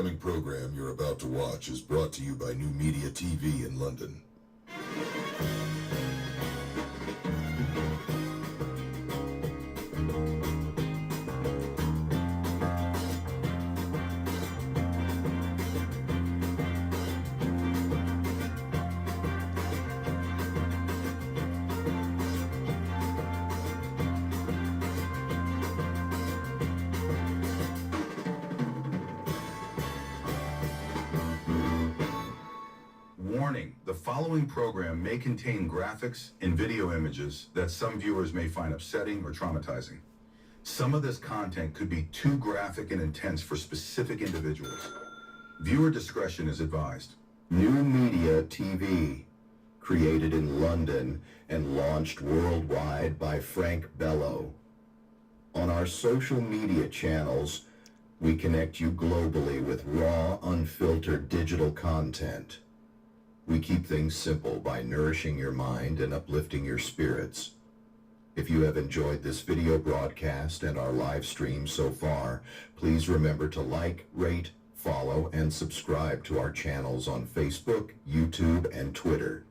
upcoming program you're about to watch is brought to you by New Media TV in London. Warning, the following program may contain graphics and video images that some viewers may find upsetting or traumatizing. Some of this content could be too graphic and intense for specific individuals. Viewer discretion is advised. New Media TV, created in London and launched worldwide by Frank Bello. On our social media channels, we connect you globally with raw, unfiltered digital content. We keep things simple by nourishing your mind and uplifting your spirits. If you have enjoyed this video broadcast and our live stream so far, please remember to like, rate, follow, and subscribe to our channels on Facebook, YouTube, and Twitter.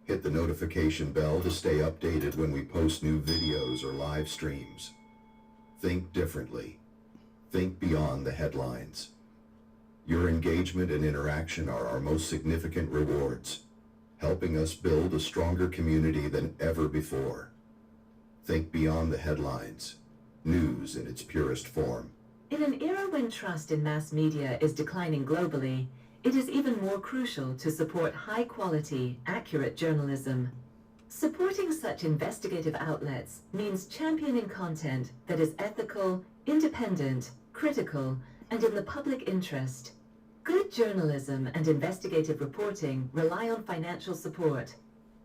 Hit the notification bell to stay updated when we post new videos or live streams. Think differently. Think beyond the headlines. Your engagement and interaction are our most significant rewards, helping us build a stronger community than ever before. Think beyond the headlines. News in its purest form. In an era when trust in mass media is declining globally, it is even more crucial to support high-quality, accurate journalism. Supporting such investigative outlets means championing content that is ethical, independent, critical, and in the public interest. Good journalism and investigative reporting rely on financial support.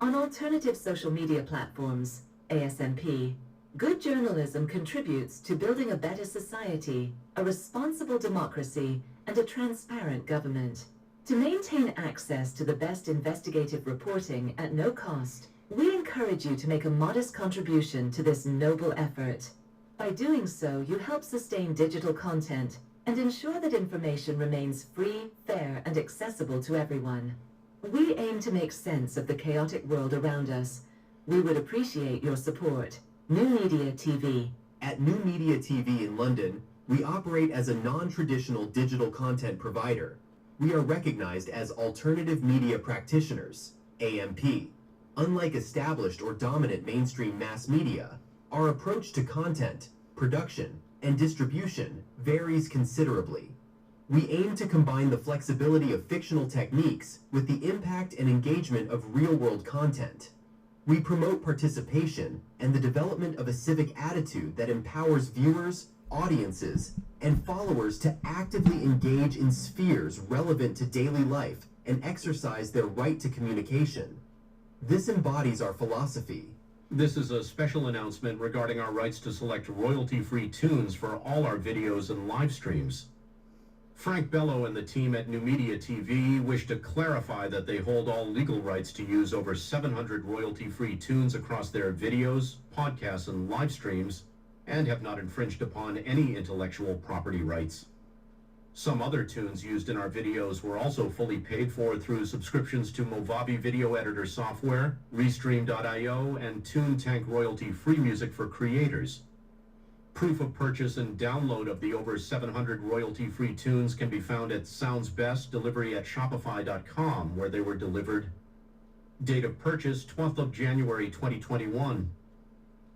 On alternative social media platforms, ASMP, good journalism contributes to building a better society, a responsible democracy, and a transparent government. To maintain access to the best investigative reporting at no cost, we encourage you to make a modest contribution to this noble effort. By doing so, you help sustain digital content and ensure that information remains free, fair, and accessible to everyone. We aim to make sense of the chaotic world around us. We would appreciate your support. New Media TV. At New Media TV in London, we operate as a non-traditional digital content provider. We are recognized as alternative media practitioners, AMP. Unlike established or dominant mainstream mass media, our approach to content, production, and distribution varies considerably. We aim to combine the flexibility of fictional techniques with the impact and engagement of real-world content. We promote participation and the development of a civic attitude that empowers viewers, audiences, and followers to actively engage in spheres relevant to daily life and exercise their right to communication. This embodies our philosophy. This is a special announcement regarding our rights to select royalty-free tunes for all our videos and live streams. Frank Bello and the team at New Media TV wish to clarify that they hold all legal rights to use over 700 royalty-free tunes across their videos, podcasts, and live streams, and have not infringed upon any intellectual property rights. Some other tunes used in our videos were also fully paid for through subscriptions to Movavi video editor software, Restream.io, and TuneTank royalty-free music for creators. Proof of purchase and download of the over 700 royalty-free tunes can be found at Sounds Best delivery at Shopify.com, where they were delivered. Date of purchase, 12th of January 2021.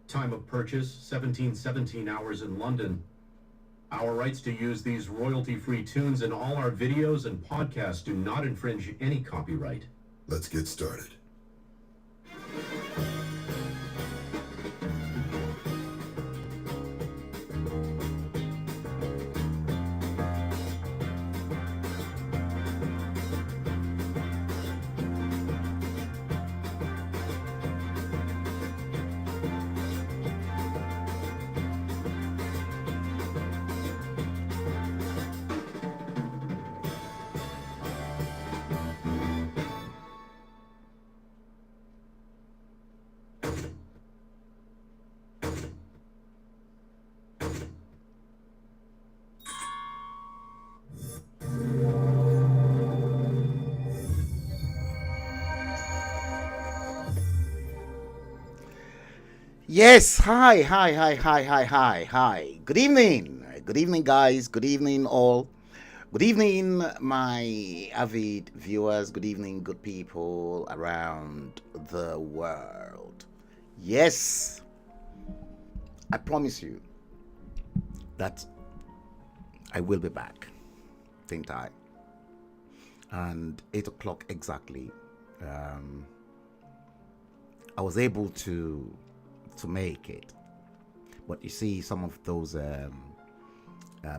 Time of purchase, 1717 hours in London. Our rights to use these royalty-free tunes in all our videos and podcasts do not infringe any copyright. Let's get started. Yes, hi. Good evening, guys. Good evening, all. Good evening, my avid viewers. Good evening, good people around the world. Yes, I promise you that I will be back, same time, and 8 o'clock exactly. I was able to make it, but you see, some of those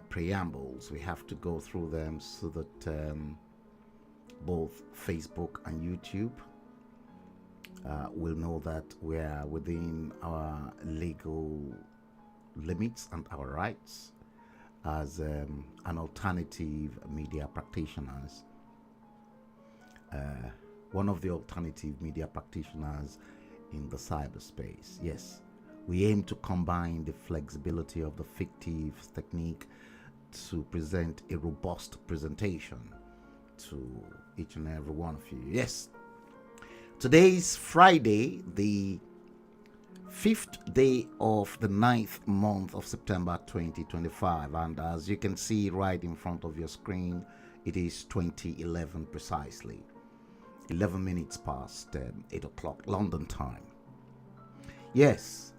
preambles, we have to go through them so that both Facebook and YouTube will know that we are within our legal limits and our rights as an alternative media practitioners. One of the alternative media practitioners in the cyberspace. Yes, we aim to combine the flexibility of the fictive technique to present a robust presentation to each and every one of you. Yes, today is Friday, the 5th day of the 9th month of September 2025, and as you can see right in front of your screen, it is 2011 precisely. 11 minutes past 8 o'clock London time. Yes,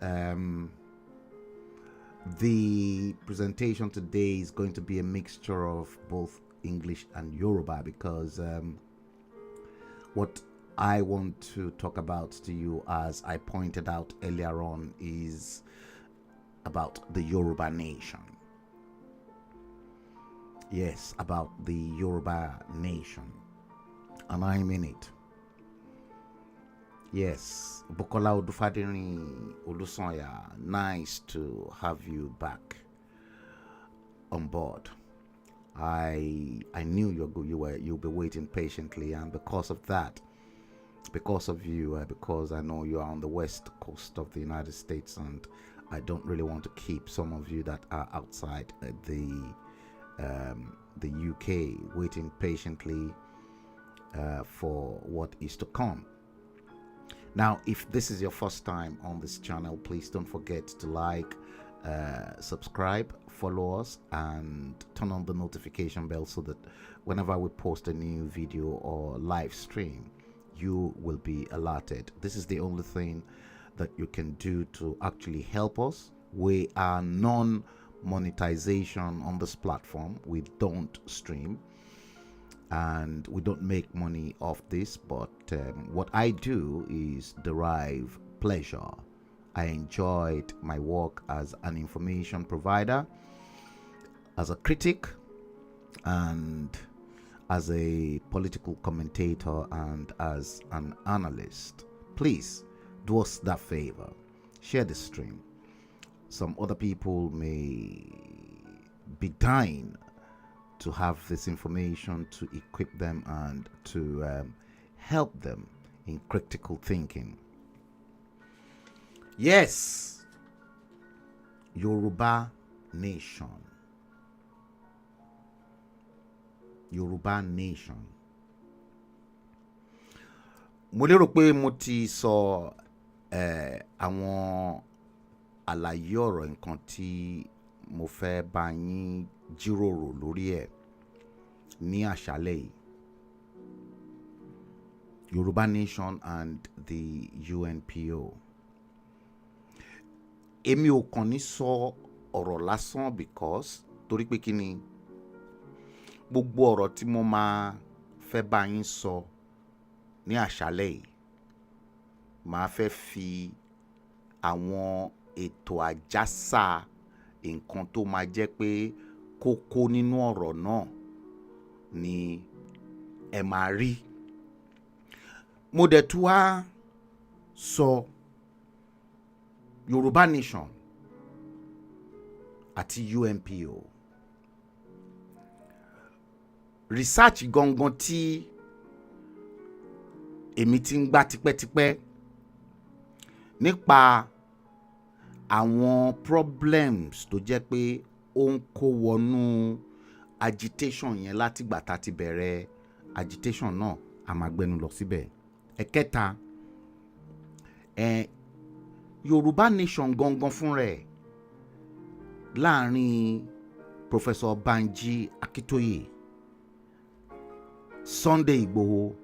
the presentation today is going to be a mixture of both English and Yoruba, because what I want to talk about to you, as I pointed out earlier on, is about the Yoruba Nation. Yes, about the Yoruba Nation. And I'm in it. Yes, Bukola Odufadini Olusonya, nice to have you back on board. I knew you'll be waiting patiently, and because of that, because of you, because I know you are on the west coast of the United States, and I don't really want to keep some of you that are outside the UK waiting patiently for what is to come. Now, if this is your first time on this channel, please don't forget to like, subscribe, follow us, and turn on the notification bell so that whenever we post a new video or live stream, you will be alerted. This is the only thing that you can do to actually help us. We are non-monetization on this platform. We don't stream and we don't make money off this, but what I do is derive pleasure. I enjoyed my work as an information provider, as a critic, and as a political commentator, and as an analyst. Please do us that favor. Share the stream. Some other people may be dying to have this information to equip them and to help them in critical thinking. Yes, Yoruba Nation. Yoruba Nation. Mo lérò pé mo ti sọ àwọn àlàyé ọ̀rọ̀ nǹkan tí mo fẹ́ bá yín jíròrò lórí ẹ̀ ní àṣálẹ́ yìí. Yoruba Nation and the UNPO. Èmi ò kàn ní sọ ọ̀rọ̀ lásán, because torí pé kí ni, gbogbo ọ̀rọ̀ tí mo máa fẹ́ bá yín sọ ní àṣálẹ́ yìí, màá fẹ́ fi àwọn ètò àjàsà nǹkan tó máa jẹ́ pé kókó nínú ọ̀rọ̀ náà ni ẹ máa rí. Mo dẹ̀ tún wá sọ Yoruba Nation àti UNPO. Research gangan tí èmi ti ń gbà tipẹ́tipẹ́ nípa àwọn problems tó jẹ́ pé ó ń kó wọnú agitation yẹn látìgbà tá ti bẹ̀rẹ̀ agitation náà, a máa gbẹnu lọ síbẹ̀. Ẹ̀kẹta, Yoruba Nation gangan fún rẹ̀ láàrin Professor Banji Akitoye, Sunday Igboho,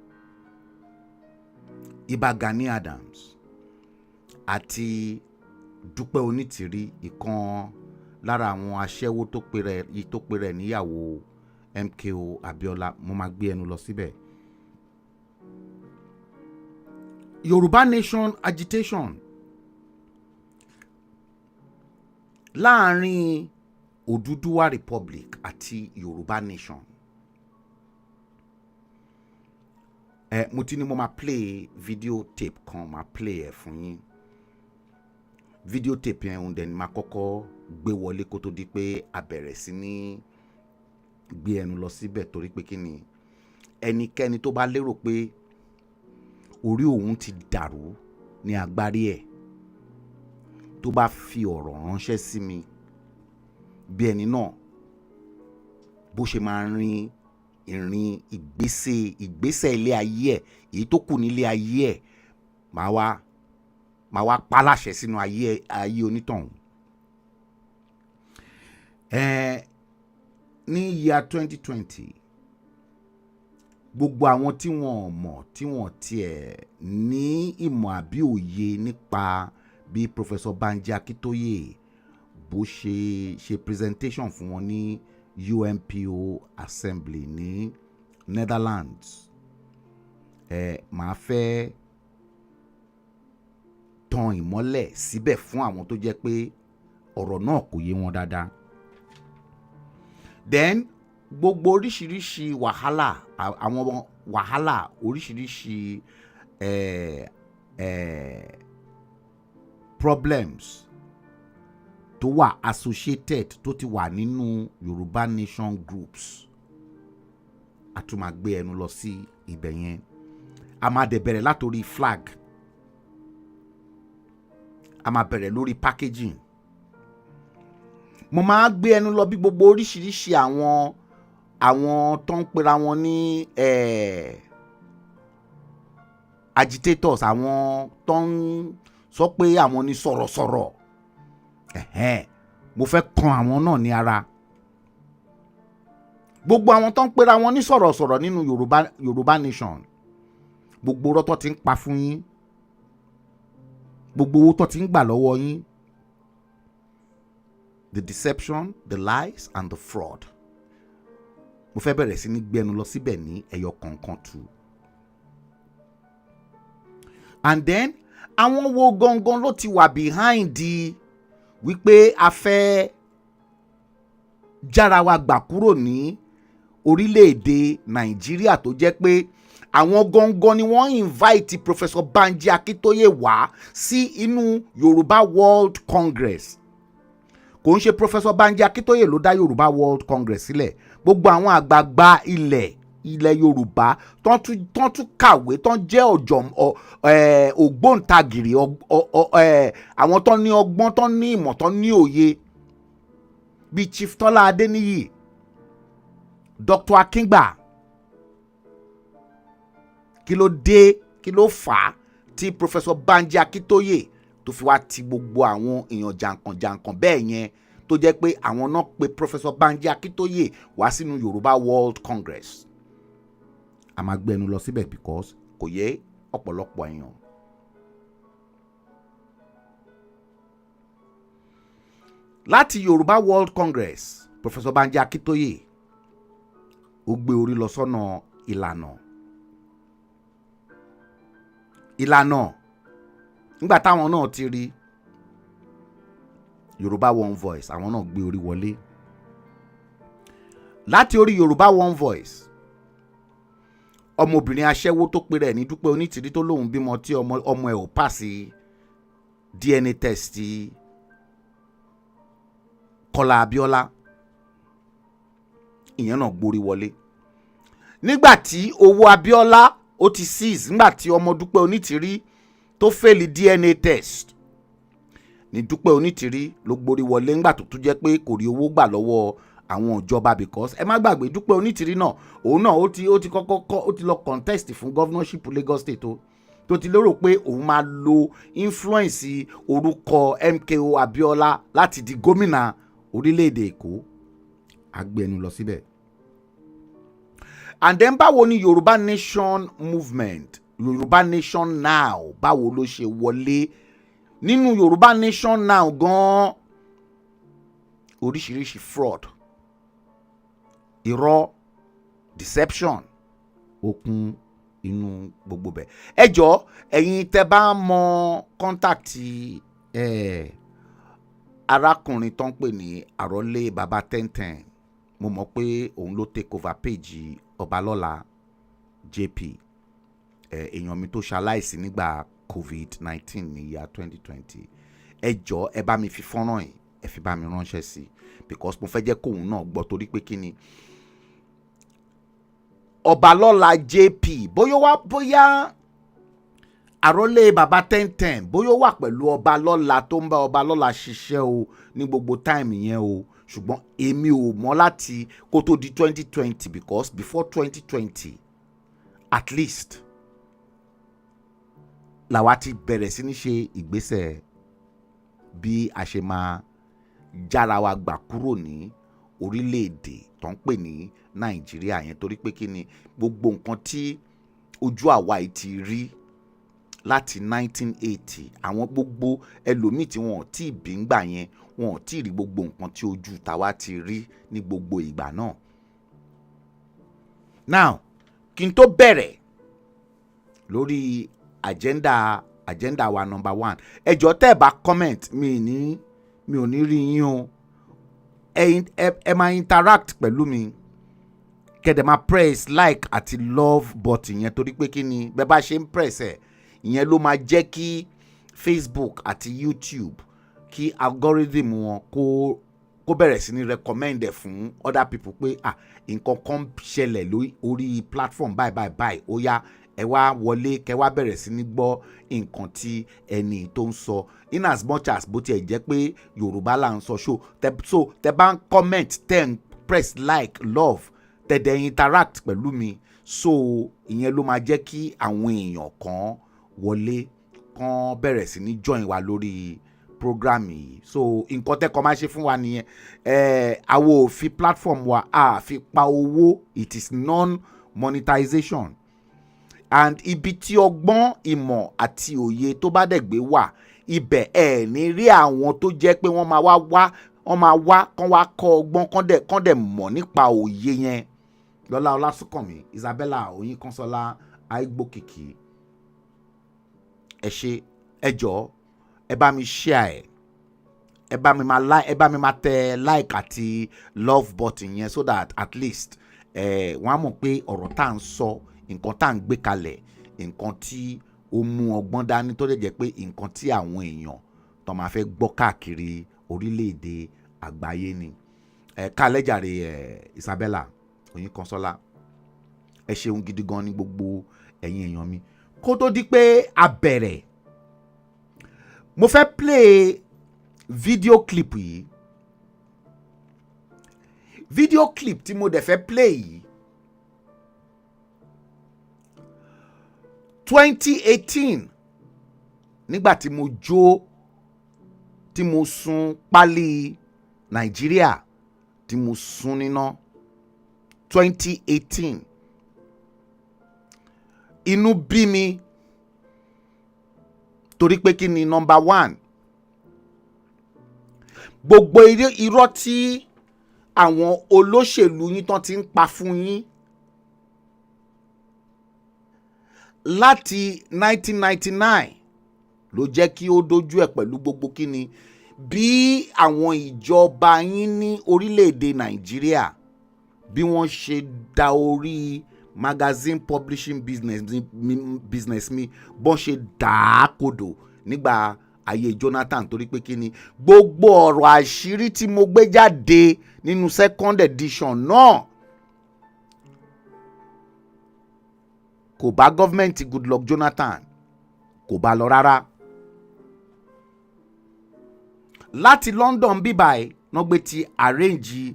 Ìbà Gani Adams àti Dúpẹ́ Onítìrí, ìkan lára àwọn aṣẹ́wó tó pe rẹ̀ níyàwó MKO Abiola. Mo máa gbé ẹnu lọ síbẹ̀. Yoruba Nation agitation láàrin Odùduwà Republic àti Yoruba Nation. Mo ti ní mo máa play video tape kan, máa play ẹ̀ fún yín. Video tape yẹn òun dẹ̀ ni máa kọ́kọ́ gbé wọlé kó tó di pé a bẹ̀rẹ̀ sí ní gbé ẹnu lọ síbẹ̀, torí pé kí ni ẹnikẹ́ni tó bá lérò pé orí òun ti dàrú ní agbárí ẹ̀ tó bá fi ọ̀rọ̀ ránṣẹ́ sí mi bí ẹni náà bó ṣe máa rin ìrìn ìgbésẹ̀ ilé ayé ẹ̀, èyí tó kù nílé ayé ẹ̀, máa wá paláṣẹ sínú ayé onítọ̀hún. Ní year 2020 gbogbo àwọn tí wọ́n mọ̀, tí wọ́n tiẹ̀ ní ìmọ̀ àbí òye nípa bí Professor Banji Akitoye bó ṣe presentation fún wọn ní UNPO Assembly ní Netherlands, màá fẹ́ tan ìmọ́lẹ̀ síbẹ̀ fún àwọn tó jẹ́ pé ọ̀rọ̀ náà kò yé wọn dáadáa. Then gbogbo oríṣiríṣi wàhálà, àwọn wàhálà oríṣiríṣi problems tó wà associated tó ti wà nínú Yoruba Nation groups, a tún máa gbé ẹnu lọ sí ibẹ̀ yẹn. A máa dẹ̀ bẹ̀rẹ̀ látòrí flag, a máa bẹ̀rẹ̀ lórí packaging. Mo máa gbé ẹnu lọ bí gbogbo oríṣiríṣi àwọn tó ń pera wọn ní agitators, àwọn tó ń sọ pé àwọn ní sọ̀rọ̀sọ̀rọ̀, mo fẹ́ kan àwọn náà ní ara. Gbogbo àwọn tó ń pera wọn ní sọ̀rọ̀sọ̀rọ̀ nínú Yoruba Nation, gbogbo ọ̀rọ̀ tó ti ń pa fún yín, gbogbo owó tó ti ń gbà lọ́wọ́ yín, the deception, the lies and the fraud, mo fẹ́ bẹ̀rẹ̀ sí ní gbẹnu lọ síbẹ̀ ní ẹyọ kọ̀ọ̀kan tú. And then àwọn wo gangan ló ti wà behind wípé a fẹ́ jára wa gbà kúrò ní orílẹ̀-èdè Nàìjíríà, tó jẹ́ pé àwọn gangan ni wọ́n invite Professor Banji Akitoye wá sí inú Yoruba World Congress. Kò ń ṣe Professor Banji Akitoye ló dá Yoruba World Congress sílẹ̀. Gbogbo àwọn àgbààgbà ilẹ̀ Yorùbá tán tún kàwé, tán jẹ́ ògbóǹtagìrì, àwọn tán ní ọgbọ́n, tán ní ìmọ̀, tán ní òye, bíi Chief Tọ́lá Adéníyì, Dr. Akíngbà. Kí ló dé, kí ló fà á tí Professor Banji Akitoye tó fi wá ti gbogbo àwọn èèyàn jàǹkànjàǹkàn bẹ́ẹ̀ yẹn, tó jẹ́ pé àwọn náà pe Professor Banji Akitoye wá sínú Yoruba World Congress? A máa gbẹnu lọ síbẹ̀ because kò yé ọ̀pọ̀lọpọ̀ èèyàn. Láti Yoruba World Congress, Professor Banji Akitoye ó gbé orí lọ sọ́nà ìlànà nígbà táwọn náà ti rí Yoruba One Voice, àwọn náà gbé orí wọlé. Láti orí Yoruba One Voice, ọmọbìnrin aṣẹ́wó tó pe rẹ̀ ní Dúpẹ́ Onítìrí tó lóun bímọ tí ọmọ ẹ̀ ò pàṣẹ DNA test Kọ́lá Abíọ́lá, ìyẹn náà gborí wọlé. Nígbà tí owó Abíọ́lá ó ti seize, nígbà tí ọmọ Dúpẹ́ Onítìrí tó fẹ́ẹ̀lì DNA test, ní Dúpẹ́ Onítìrí ló gborí wọlé, nígbà tó tún jẹ́ pé kò rí owó gbà lọ́wọ́ àwọn ìjọba, because ẹ má gbàgbé Dúpẹ́ Onítìrí náà, òun náà ó ti kọ́kọ́ ó ti lọ contest fún governorship Lagos State tó ti lérò pé òun máa lo influence orúkọ MKO Abiola láti di gómìnà orílẹ̀-èdè Èkó, agbẹnu lọ síbẹ̀. And then báwo ni Yoruba Nation movement, Yoruba Nation now, báwo ló ṣe wọlé? Nínú Yoruba Nation now gan oríṣiríṣi fraud, irọ́, deception okun inú gbogbo bẹ̀. Ẹ jọ̀ọ́ ẹ̀yin tẹ́ bá mọ contact arákùnrin tó ń pè ní Àrólé Baba 1010, mo mọ̀ pé òun ló take over page Ọbalọ́lá JP, èèyàn mi tó ṣaláìsí nígbà COVID-19 ní year 2020. Ẹ jọ̀ọ́ ẹ bá mi fi fọ́nrán yìí, ẹ fi bá mi ránṣẹ́ sí, because mo fẹ́ jẹ́ kóun náà gbọ́, torí pé kí ni Ọbalọ́lá JP bóyá Àrólé Baba 1010 bóyá ó wà pẹ̀lú Ọbalọ́lá tó ń bá Ọbalọ́lá ṣiṣẹ́ o ní gbogbo time yẹn o, ṣùgbọ́n èmi ò mọ̀ láti kó tó di 2020, because before 2020 at least làwa ti bẹ̀rẹ̀ sí ní ṣe ìgbésẹ̀ bí a ṣe máa jára wa gbà kúrò ní orílẹ̀-èdè tó ń pè ní Nàìjíríà yẹn, torí pé kí ni gbogbo nǹkan tí ojú àwa yìí ti rí láti 1980, àwọn gbogbo ẹlòmíì tí wọn ò tí ì bí ngbà yẹn, wọn ò tí ì rí gbogbo nǹkan tí ojú tàwa ti rí ní gbogbo ìgbà náà. Now kí n tó bẹ̀rẹ̀ lórí agenda wa number 1, ẹ jọ̀ọ́ tẹ́ ẹ bá comment, mi ò ní rí yín o, ẹ máa interact pẹ̀lú mi, kẹ́dẹ̀ máa press like àti love button yẹn, torí pé kí ni bẹ́ẹ̀ bá ṣe ń press ẹ̀ ìyẹn ló máa jẹ́ kí Facebook àti YouTube, kí algorithm wọn kó bẹ̀rẹ̀ sí ní recommend ẹ̀ fún other people pé nǹkan kan ṣẹlẹ̀ lórí platform báyìí ó yá ẹ wá wọlé kẹ́ wá bẹ̀rẹ̀ sí ní gbọ́ nǹkan tí ẹni tó ń sọ, in as much as bó tiẹ̀ jẹ́ pé Yorùbá là ń sọ so tẹ́ bá ń comment, tẹ́ ń press like, love, tẹ́ dẹ̀ interact pẹ̀lú mi, so ìyẹn ló máa jẹ́ kí àwọn èèyàn kan wọlé kan bẹ̀rẹ̀ sí ní join wa lórí program yìí. So nǹkan tẹ́kọ̀ máa ṣe fún wa nìyẹn. Àwo fi platform wa fi pa owó, it is non-monetization, and ibi tí ọgbọ́n ìmọ̀ àti òye tó bá dẹ̀ gbé wà, ibẹ̀ ẹ̀ ní rí àwọn tó jẹ́ pé wọ́n máa wá kán wá kọ́ ọgbọ́n kán dẹ̀ mọ̀ nípa òye yẹn. Lọ́lá Ọlásùnkànmí, Isabella Oyinkanṣọ́lá Aigbókìkí, ẹ ṣé, ẹ jọ̀ọ́ ẹ bá mi share ẹ bá mi máa tẹ like àti love button yẹn, so that at least wọ́n á mọ̀ pé ọ̀rọ̀ tá à ń sọ, nǹkan tá à ń gbé kalẹ̀, nǹkan tí ó mú ọgbọ́n dání, tó lè jẹ́ pé nǹkan tí àwọn èèyàn tó máa fẹ́ gbọ́ káàkiri orílẹ̀-èdè àgbáyé ni. Kálẹ̀ jàre Isabella Oyinkanṣọ́lá, ẹ ṣeun gidi gan ní gbogbo ẹ̀yin èèyàn mi. Kó tó di pé a bẹ̀rẹ̀, mo fẹ́ play video clip yìí. Video clip tí mo dẹ̀ fẹ́ play yìí, 2018 nígbà tí mo jó, tí mo sun pálí Nàìjíríà, tí mo sun níná 2018, inú bí mi torí pé kí ni, number 1, gbogbo irọ́ tí àwọn olóṣèlú yín tán ti ń pa fún yín láti 1999 ló jẹ́ kí ó dojú ẹ̀ pẹ̀lú gbogbo kí ni, bí àwọn ìjọba yín ní orílẹ̀-èdè Nàìjíríà bí wọ́n ṣe da orí magazine publishing business mi bọ́n ṣe dà á kodò nígbà ayé Jonathan, torí pé kí ni, gbogbo ọ̀rọ̀ àṣírí tí mo gbé jáde nínú second edition náà kò bá gọ́fìmẹ̀ntì Goodluck Jonathan, kò bá lọ rárá. Láti London bíbáyìí náà gbé ti arrange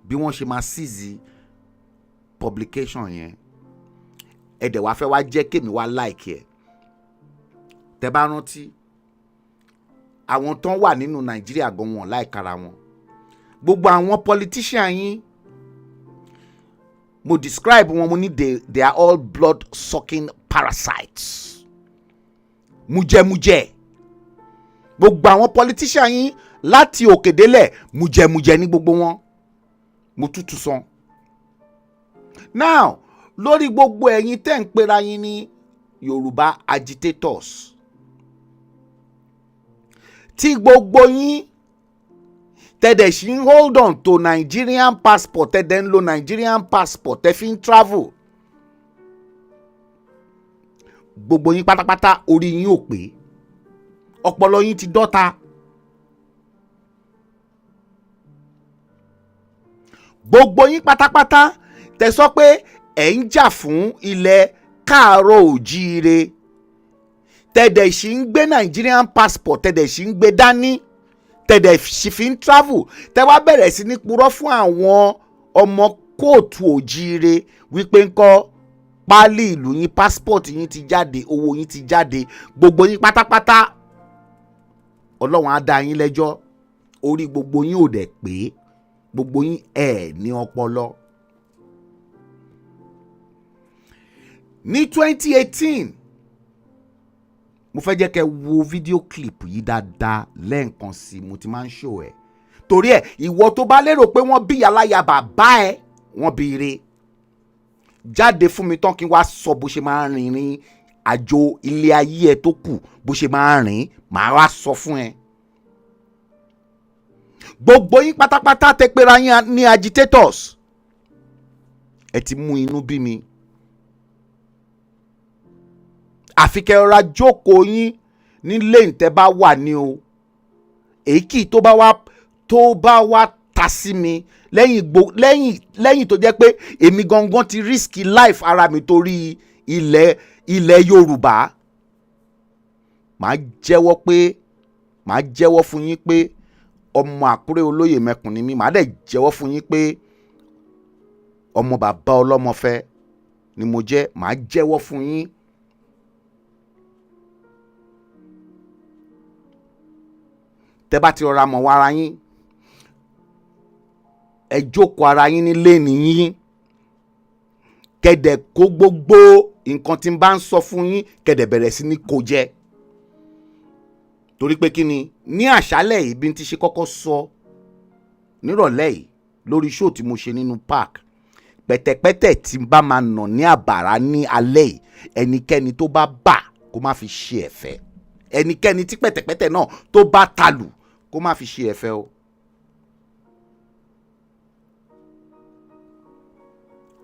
bí wọ́n ṣe máa seize publication yẹn, ẹ̀dẹ̀ wá fẹ́ wá jẹ́ kémi wá like ẹ̀. tẹ́ bá rántí àwọn tán wà nínú Nàìjíríà gan wọn láìkara wọn. Gbogbo àwọn politician yín mo describe wọn mo ní they are all blood sucking parasites. Mujẹmujẹ. Gbogbo àwọn politician yín láti òkè délẹ̀ mujẹmujẹ ní gbogbo wọn. Mo tútù sàn. Now lórí gbogbo ẹ̀yin tẹ́ ń pera yín ní Yorùbá agitators. Tí gbogbo yín tẹ́dẹ̀ ṣì ń hold on to Nigerian passport, tẹ́dẹ̀ ń lo Nigerian passport, tẹ́ fi ń travel. Gbogbo yín pátápátá orí yín ò pé. Ọpọlọ yín ti dọ́ta. Gbogbo yín pátápátá tẹ́ sọ pé ẹ̀ ń jà fún ilẹ̀ káàárọ̀ òjíire. Tẹ́dẹ̀ ṣì ń gbé Nigerian passport, tẹ́dẹ̀ ṣì ń gbé dání. Tẹ́dẹ̀ ṣì fi ń travel. Tẹ́ wá bẹ̀rẹ̀ sí ní purọ́ fún àwọn ọmọ kóòtù òjíire wípé ńkọ́ páálí ìlú yín, passport yín ti jáde, owó yín ti jáde. Gbogbo yín pátápátá Ọlọ́run á dá yín lẹ́jọ́. Orí gbogbo yín ò dẹ̀ pé. Gbogbo yín ẹ̀ ní ọpọlọ. Ní 2018 mo fẹ́ jẹ́ kẹ́ wo fídíò clip yìí dáadáa lẹ́ẹ̀kan sí, mo ti máa ń show ẹ̀. Torí ẹ̀ ìwọ tó bá lérò pé wọ́n bí aláya bàbá ẹ̀ wọ́n bí ire. Jáde fún mi tán kí n wá sọ bó ṣe máa ń rìnrìn àjò ilé ayé ẹ tó kù, bó ṣe máa ń rìn, màá wá sọ fún ẹ. Gbogbo yín pátápátá tẹ́ pera yín ní agitators. Ẹ ti mú inú bí mi. Àfi kẹ́ rọra jókòó yín nílé ǹtẹ́ bá wà ní o. Èyíkì tó bá wá ta sí mi lẹ́yìn tó jẹ́ pé èmi gangan ti risk life ara mi torí ilẹ̀ Yorùbá. Màá jẹ́wọ́ fún yín pé ọmọ Àkúrẹ́ olóyè mẹ́kùn ni mí. Màá dẹ̀ jẹ́wọ́ fún yín pé ọmọ bàbá ọlọ́mọfẹ́ ni mo jẹ́. Màá jẹ́wọ́ fún yín. Tẹ́ bá ti rọra mọ̀ wá ara yín, ẹ jókòó ara yín nílé nìyín. Kẹ̀dẹ̀ kó gbogbo nǹkan tí n bá ń sọ fún yín kẹ̀dẹ̀ bẹ̀rẹ̀ sí ní kó jẹ. Torí pé kí ni ní àṣálẹ̀ yìí bí n ti ṣe kọ́kọ́ sọ nírọ̀lẹ́ yìí lórí show tí mo ṣe nínú park, pẹ̀tẹ̀pẹ̀tẹ̀ tí n bá máa nà ní àbàrá ní alẹ́ yìí, ẹnikẹ́ni tó bá bà kó má fi ṣe ẹ̀fẹ̀. Ẹnikẹ́ni tí pẹ̀tẹ̀pẹ̀tẹ̀ náà tó bá talù kó má fi ṣe ẹ̀fẹ̀ o.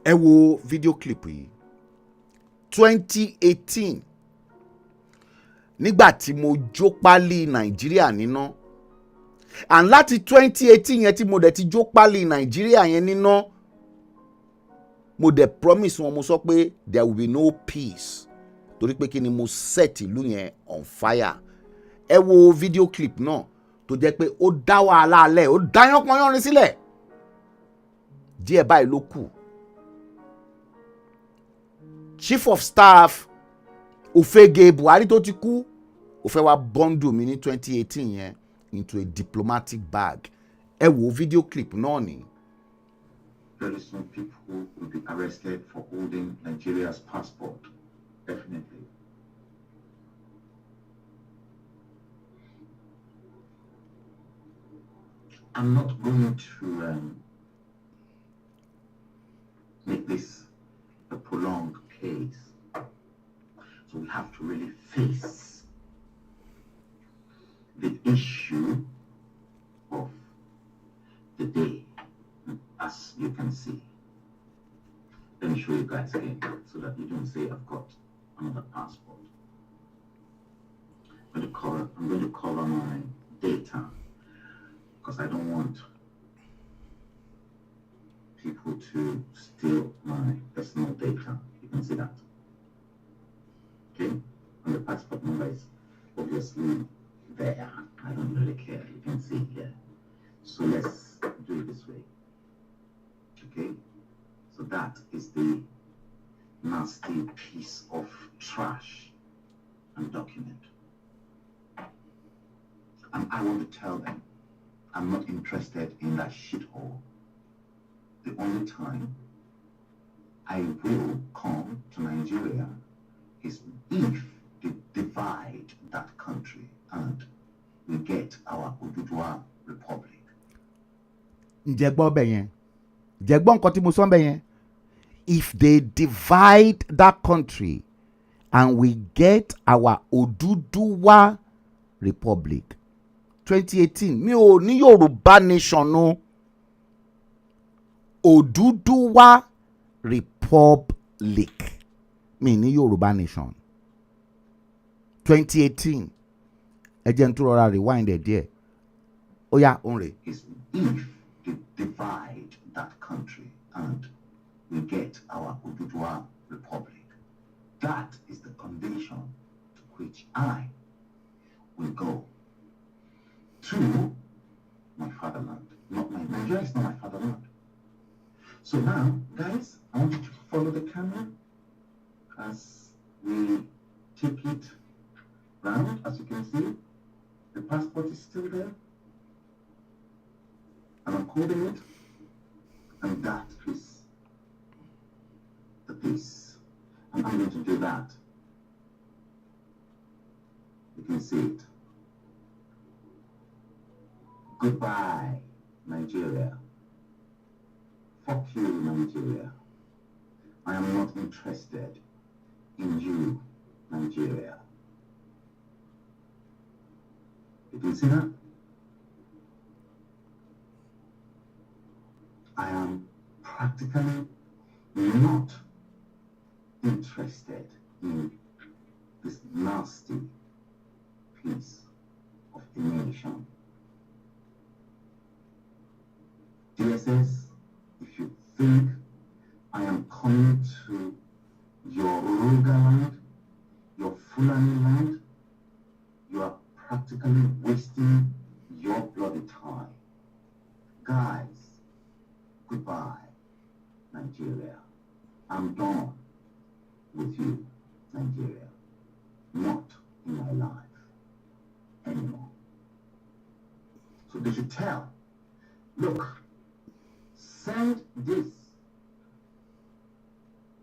Ẹ wo fídíò clip yìí. 2018 nígbà tí mo jó pálí Nàìjíríà níná, and láti 2018 yẹn tí mo dẹ̀ ti jó pálí Nàìjíríà yẹn níná, mo dẹ̀ promise wọn, mo sọ pé there will be no peace. Torí pé kí ni mo set ìlú yẹn on fire. Ẹ wo fídíò clip náà tó jẹ́ pé ó dá wàhálà alẹ́, ó dá yánpọnyánrin sílẹ̀. Díẹ̀ báyìí ló kù. Chief of Staff Ofege Buhari tó ti kú, ó fẹ́ wá bundle mi ní 2018 yẹn into a diplomatic bag. Ẹ wo fídíò clip náà ni. Very soon people will be arrested for holding Nigeria's passport. Definitely. I'm not going to make this a prolonged case. So we have to really face the issue of the day, as you can see. Let me show you guys again so that you don't say I've got another passport. I'm going to cover my data because I don't want people to steal my personal data. You can see that. Okay? And the passport number is obviously there. I don't really care. You can see here. So let's do it this way. Okay? So that is the nasty piece of trash and document. And I want to tell them, I'm not interested in that shithole. The only time I will come to Nigeria is if they divide that country and we get our Oduduwa Republic. ǹjẹ́ gbọ́ bẹ́ẹ̀ yẹn? ǹjẹ́ gbọ́ nǹkan tí mo sọ bẹ́ẹ̀ yẹn? If they divide that country and we get our Oduduwa Republic. 2018 mi ò ní Yoruba Nation no. Oduduwa Republic mi ní Yoruba Nation. 2018 ẹ jẹ́ n tún rọra rewind ẹ̀ díẹ̀. Ó yá òun rè. Is if they divide that country and we get our Oduduwa Republic. That is the condition to which I will go to my fatherland. Not my Nigeria is not my fatherland. So now, guys, I want you to follow the camera as we take it round. As you can see, the passport is still there. And I'm holding it. And that is the piece. And I'm going to do that. You can see it. Goodbye, Nigeria. Fuck you, Nigeria. I am not interested in you, Nigeria. You can see that? I am practically not interested in this nasty piece of a nation. DSS, if you think I am coming to your Ruga land, your Fulani land, you are practically wasting your bloody time. Guys, goodbye, Nigeria. I'm done with you, Nigeria. Not in my life anymore. So they should tell, look, send this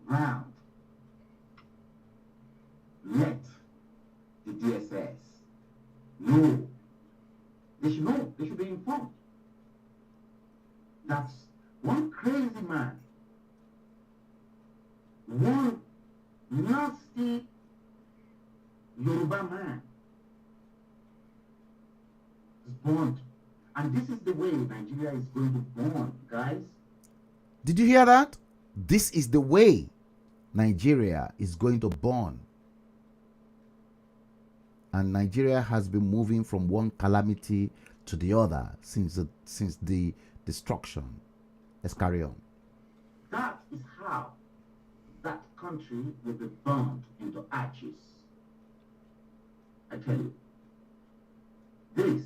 round. Let the DSS know. They should know. They should be informed. That's one crazy man, one nasty Yoruba man is born. And this is the way Nigeria is going to born, guys. Did you hear that? This is the way Nigeria is going to born. And Nigeria has been moving from one calamity to the other since the destruction. Let's carry on. That is how that country will be burned into ashes. I tell you, this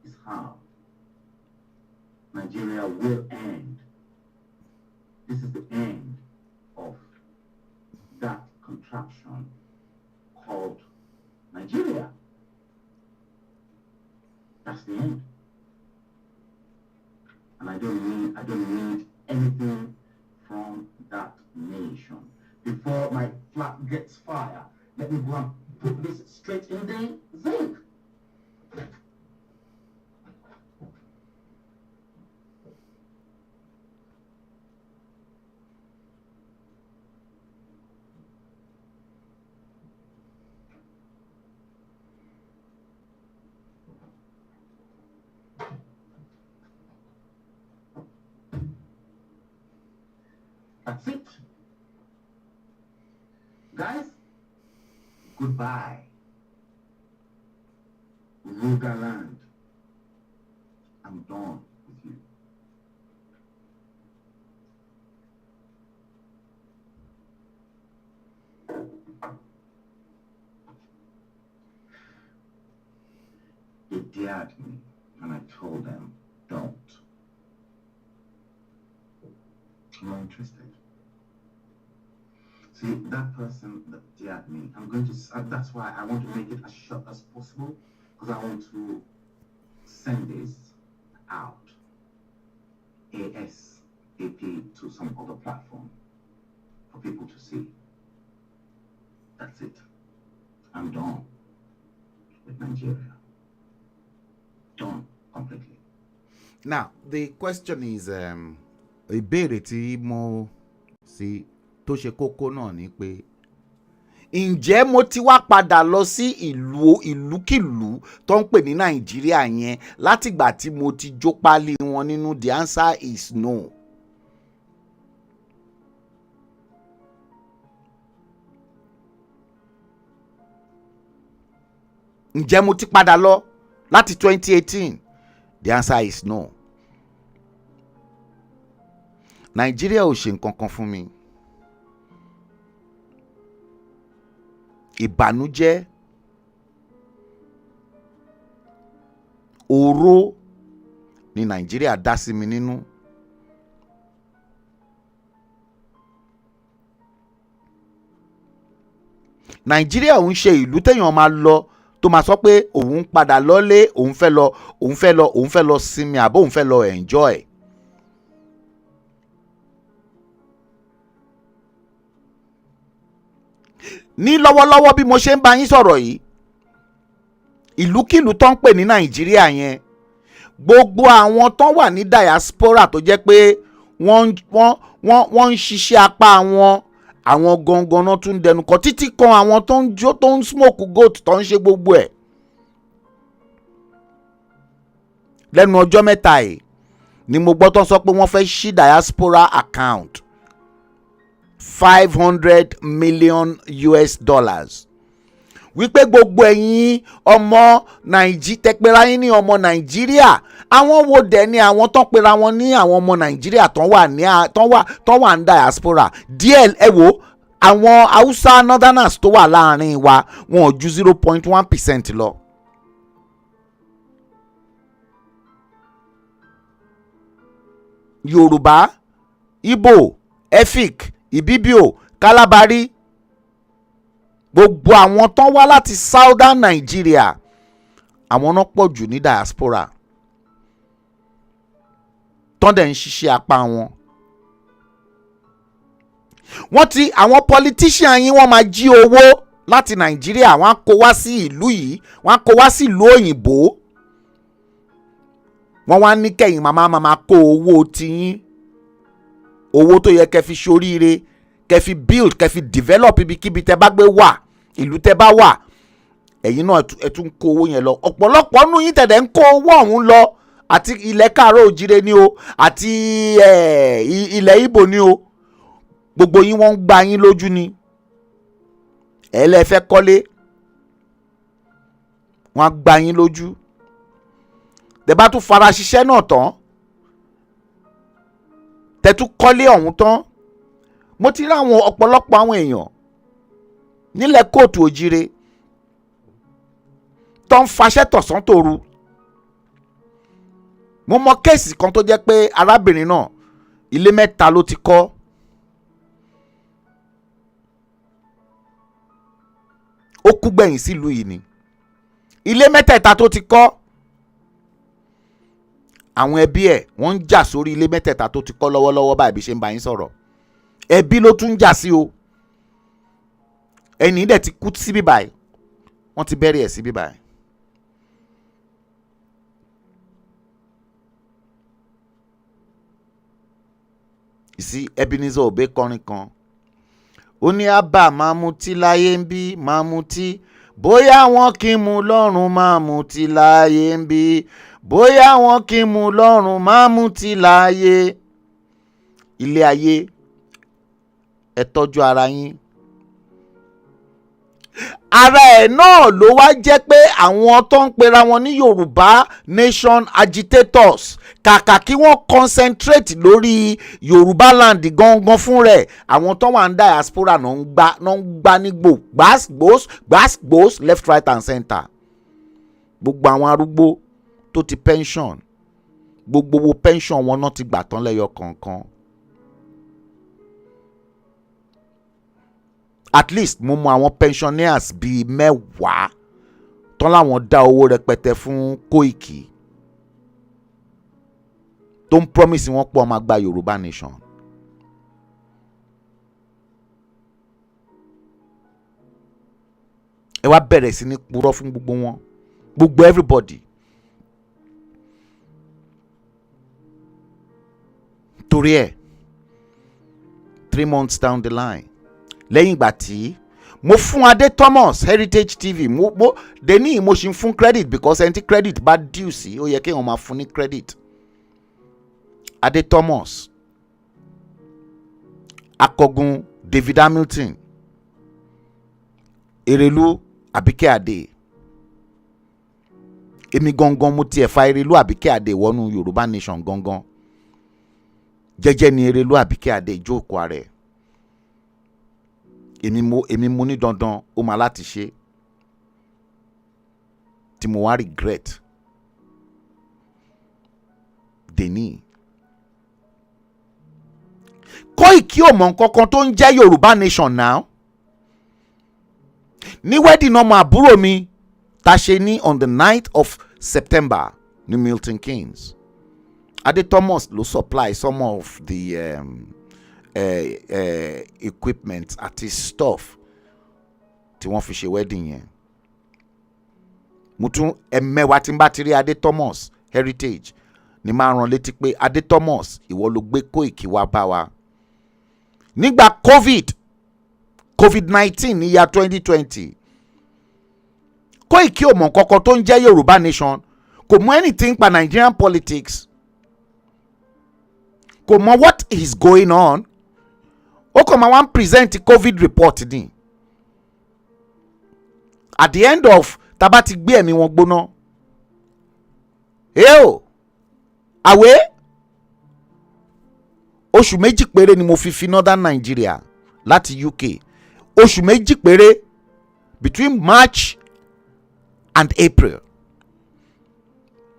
is how Nigeria will end. This is the end of that contraption called Nigeria. That's the end. And I don't need anything from that nation. Before my flat gets fire, let me go and put this straight in the zinc. That's it. Guys, goodbye. Ruga land. I'm done with you. They dared me, and I told them, don't. I'm not interested. See, that person that dared me, I'm going to, that's why I want to make it as short as possible, because I want to send this out ASAP to some other platform for people to see. That's it. I'm done with Nigeria. Done completely. Now, the question is, ìbéèrè tí mo sì tó ṣe kókó náà ni pé ǹjẹ́ mo ti wá padà lọ sí ìlúkìlú tó ń pè ní Nàìjíríà yẹn látìgbà tí mo ti jó pálí wọn nínú? The answer is no. Ǹjẹ́ mo ti padà lọ láti 2018? The answer is no. Nàìjíríà ò ṣe nǹkan kan fún mi. Ìbànújẹ́, oró ni Nàìjíríà dá sí mi nínú. Nàìjíríà ò ń ṣe ìlú téèyàn máa lọ tó máa sọ pé òun padà lọ́lé, òun fẹ́ lọ sinmi àbó òun fẹ́ lọ enjoy. Ní lọ́wọ́lọ́wọ́ bí mo ṣe ń bá yín sọ̀rọ̀ yìí, ìlúkìlú tó ń pè ní Nàìjíríà yẹn, gbogbo àwọn tó wà ní diaspora tó jẹ́ pé wọ́n ń ṣiṣẹ́ apá wọn, àwọn gangan náà tún dẹnu kọ títí kan àwọn tó ń jó, tó ń smoke goat, tó ń ṣe gbogbo ẹ̀. Lẹ́nu ọjọ́ mẹ́ta yìí ni mo gbọ́ tó sọ pé wọ́n fẹ́ ṣí diaspora account $500 million wípé gbogbo ẹ̀yin ọmọ tẹpẹ́ra yín ní ọmọ Nàìjíríà, àwọn wo dẹ̀ ni àwọn tó pera wọn ní àwọn ọmọ Nàìjíríà tó wà ní diaspora? díẹ̀ ẹ wo àwọn Hausa northerners tó wà láàrin wa wọn ò ju 0.1% lọ. Yorùbá, Igbo, Efik, Ibibio, Kalabari, gbogbo àwọn tó wá láti southern Nigeria, àwọn náà pọ̀ jù ní diaspora tó dẹ̀ ń ṣiṣẹ́ apá wọn. Àwọn politician yín wọ́n máa jí owó láti Nigeria, wọ́n á kó wá sí ìlú yìí, wọ́n á kó wá sí ìlú òyìnbó, wọ́n wá ní kẹ́yìn máa kó owó tiyín, owó tó yẹ kẹ́ fi ṣoríire, kẹ́ fi build, kẹ́ fi develop ibikíbi tẹ́ bá gbé wà, ìlú tẹ́ bá wà, ẹ̀yin náà ẹ tún kó owó yẹn lọ. Ọ̀pọ̀lọpọ̀ nínú yín tẹ̀dẹ̀ ń kó owó ọ̀hún lọ, àti ilẹ̀ Káàárọ̀ Oòjíire ni o, àti ilẹ̀ Ìgbò ni o, gbogbo yín wọ́n ń gbá yín lójú ni. Ẹ lẹ fẹ́ kọ́lé, wọ́n á gbá yín lójú. Tẹ́ bá tún fara ṣiṣẹ́ náà tán, tẹ́ tún kọ́lé ọ̀hún tán. Mo ti rí àwọn ọ̀pọ̀lọpọ̀ àwọn èèyàn nílẹ̀ Kóòtù Oòjíire tó ń faṣẹ́ tọ̀sán tòru. Mo mọ kéèsì kan tó jẹ́ pé arábìnrin náà ilé 3 ló ti kọ́. Ó kú gbẹ̀yìn sílùú yìí ni. Ilé 3 tó ti kọ́, àwọn ẹbí ẹ̀ wọ́n ń jà sórí ilé 3 tó ti kọ́ lọ́wọ́lọ́wọ́ báyìí bí ṣe ń bá yín sọ̀rọ̀. Ẹbí ló tún ń jà sí o. Ẹni dẹ̀ ti kú síbí báyìí, wọ́n ti bẹ́rẹ̀ ẹ̀ síbí báyìí. ìsí Ebenezer Obey kọrin kan, ó ní àbá máa mutí láyé ń bí, máa mutí bóyá wọn kì í mu lọ́run, máa mutí láyé ń bí, bóyá wọn kì í mu lọ́run, máa mutí láyé. Ilé ayé, ẹ tọ́jú ara yín. Ara ẹ̀ náà ló wá jẹ́ pé àwọn tó ń pera wọn ní Yoruba Nation agitators, kàkà kí wọ́n concentrate lórí Yorùbá land gangan fún rẹ̀, àwọn tó wà ní diaspora náà ń gbá nígbò gbàsgbòs left right and center. Gbogbo àwọn arúgbó tó ti pension, gbogbo owó pension wọn náà ti gbà tán lẹ́yọ kọ̀ọ̀kan. At least mo mọ àwọn pensioners bíi 10 tán láwọn dá owó rẹpẹtẹ fún Koiki tó ń promise wọn pé wọ́n máa gba Yoruba Nation. Ẹ wá bẹ̀rẹ̀ sí ní purọ́ fún gbogbo wọn, gbogbo everybody. Torí ẹ̀ 3 months down the line, lẹ́yìn ìgbà tí mo fún Adé Thomas Heritage TV mo deni mo ṣì ń fún credit because ẹni tí credit bá due sí ó yẹ kí wọ́n máa fún ní credit. Adé Thomas, Akọgun David Hamilton, Erelu Abike Ade. Èmi gangan mo tiẹ̀ fa Erelu Abike Ade wọnú Yoruba Nation gangan. Jẹ́jẹ́ ni Erelu Abike Ade ìjókòó ààrẹ. Èmi mo ní dandan ó máa láti ṣe tí mo wá regret deni. Koiki ò mọ nǹkan kan tó ń jẹ́ Yoruba Nation now. Ní wedding ọmọ àbúrò mi tá ṣe ní on the 9th of September ní Milton Keynes. Ade Thomas ló supply some of the equipment àti stuff tí wọ́n fi ṣe wedding yẹn. Mo tún ẹ̀mẹ́wàá tí n bá ti rí Ade Thomas Heritage ni máa rán létí pé Ade Thomas ìwọ ló gbé Koiki wá bá wa. Nígbà COVID-19 ní year 2020, Koiki ò mọ̀ kankan tó ń jẹ́ Yoruba Nation, kò mọ̀ anything pa Nigerian politics, kò mọ̀ what is going on. Ó kàn máa wá ń present COVID report ni. At the end of taba ti gbé ẹ̀mí wọn gbóná. Àwẹ̀ oṣù méjì péré ni mo fi Northern Nigeria láti UK. Oṣù méjì péré between March and April.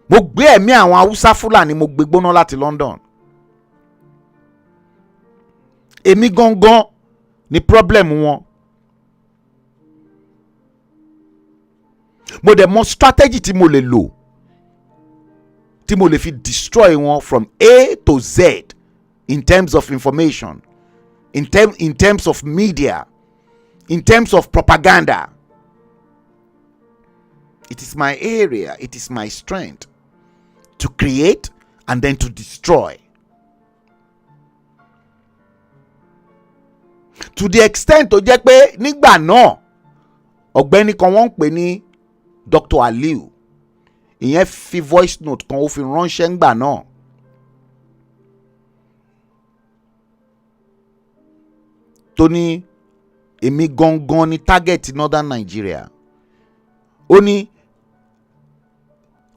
Mo gbé ẹ̀mí àwọn Hausa Fulani mo gbé gbóná láti London. Èmi gangan ni problem wọn. Mo dẹ̀ mọ strategy tí mo lè lò tí mo lè fi destroy wọn from A to Z in terms of information, in terms of media, in terms of propaganda. It is my area, it is my strength to create and then to destroy. To the extent tó jẹ́ pé nígbà náà ọ̀gbẹ́ni kan wọ́n ń pè ní Dr. Aliu, ìyẹn fi voice note kan ó fi ránṣẹ́ ńgbà náà. Tó ní èmi gangan ní target Northern Nigeria. Ó ní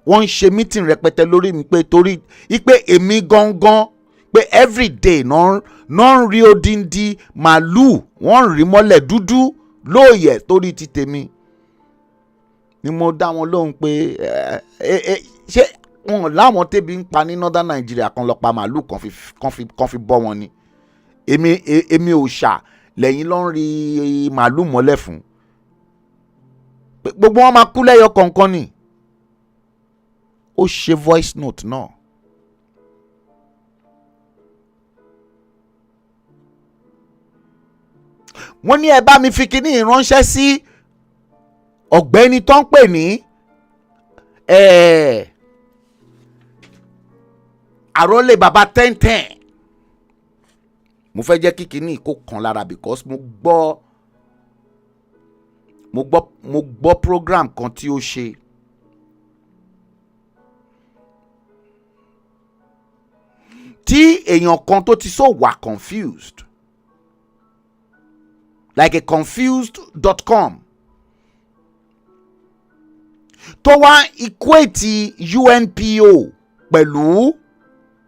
wọ́n ń ṣe meeting rẹpẹtẹ lórí mi pé torí pé èmi gangan pé everyday náà ń rí odindi màálù wọ́n ń rí mọ́lẹ̀ dúdú lóòyẹ̀ torí ti tèmi. Ni mo dá wọn lóhùn pé ṣé wọn láwọn tẹ́bi ń pa ní Northern Nigeria kan lọ pa màálù kan fi bọ́ wọn ni. Èmi ò ṣà lẹ́yìn ló ń rí màálù mọ́lẹ̀ fún. Gbogbo wọn máa kú lẹ́yọ kọ̀ọ̀kan ni. Ó ṣe voice note náà. Wọ́n ní ẹ bá mi fi kíní ìránṣẹ́ sí ọ̀gbẹ́ni tó ń pè ní àrólé baba 1010. Mo fẹ́ jẹ́ kí kíní kó kan lára because mo gbọ́ program kan tí ó ṣe. Tí èèyàn kan tó ti so wà confused, like a confused.com, tó wá equate UNPO pẹ̀lú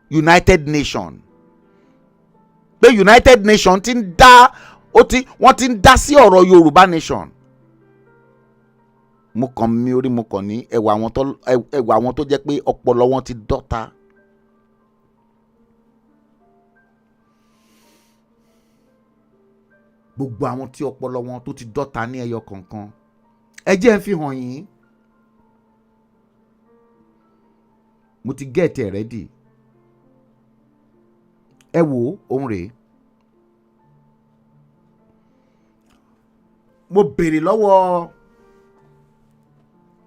United Nation. Pé United Nation ti ń dá wọ́n ti ń dá sí ọ̀rọ̀ Yoruba Nation. Mo kàn mí orí mo kàn ní ẹwà àwọn tó jẹ́ pé ọpọlọ wọn ti dọ́ta. Gbogbo àwọn tí ọpọlọ wọn tó ti dọ́ta ní ẹyọ kọ̀ọ̀kan. Ẹ jẹ́ ń fi hàn yín. Mo ti get it ready. ẹ wò ohun rèé. Mo béèrè lọ́wọ́,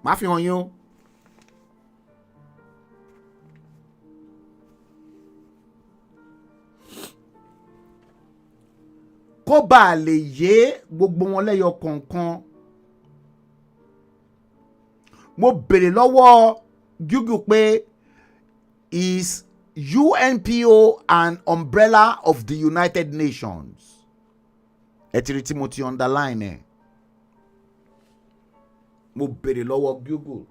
màá fi hàn yín o. Kó bá lè yé gbogbo wọn lẹ́yọ kọ̀ọ̀kan. Mo béèrè lọ́wọ́ Google pé is UNPO an umbrella of the United Nations? Ẹ ti rí tí mo ti underline ẹ̀. Mo béèrè lọ́wọ́ Google.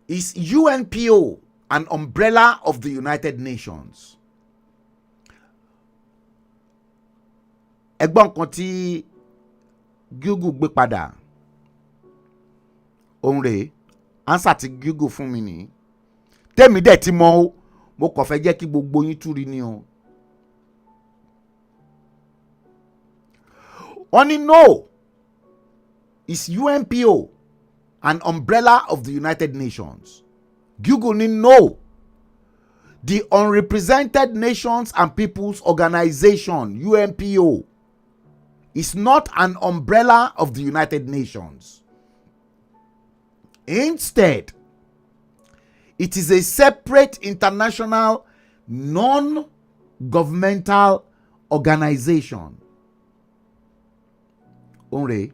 Is UNPO an umbrella of the United Nations? Ẹgbọ́n kan tí Google gbé padà. Ohun rèé, answer tí Google fún mi nìyí. Tèmi dẹ̀ ti mọ̀ o, mo kàn fẹ́ jẹ́ kí gbogbo yín tú rí ni o. Wọ́n ní no, is UNPO an umbrella of the United Nations? Google ní no, the Unrepresented Nations and Peoples Organization UNPO is not an umbrella of the United Nations. Instead, it is a separate international non-governmental organization. Onre.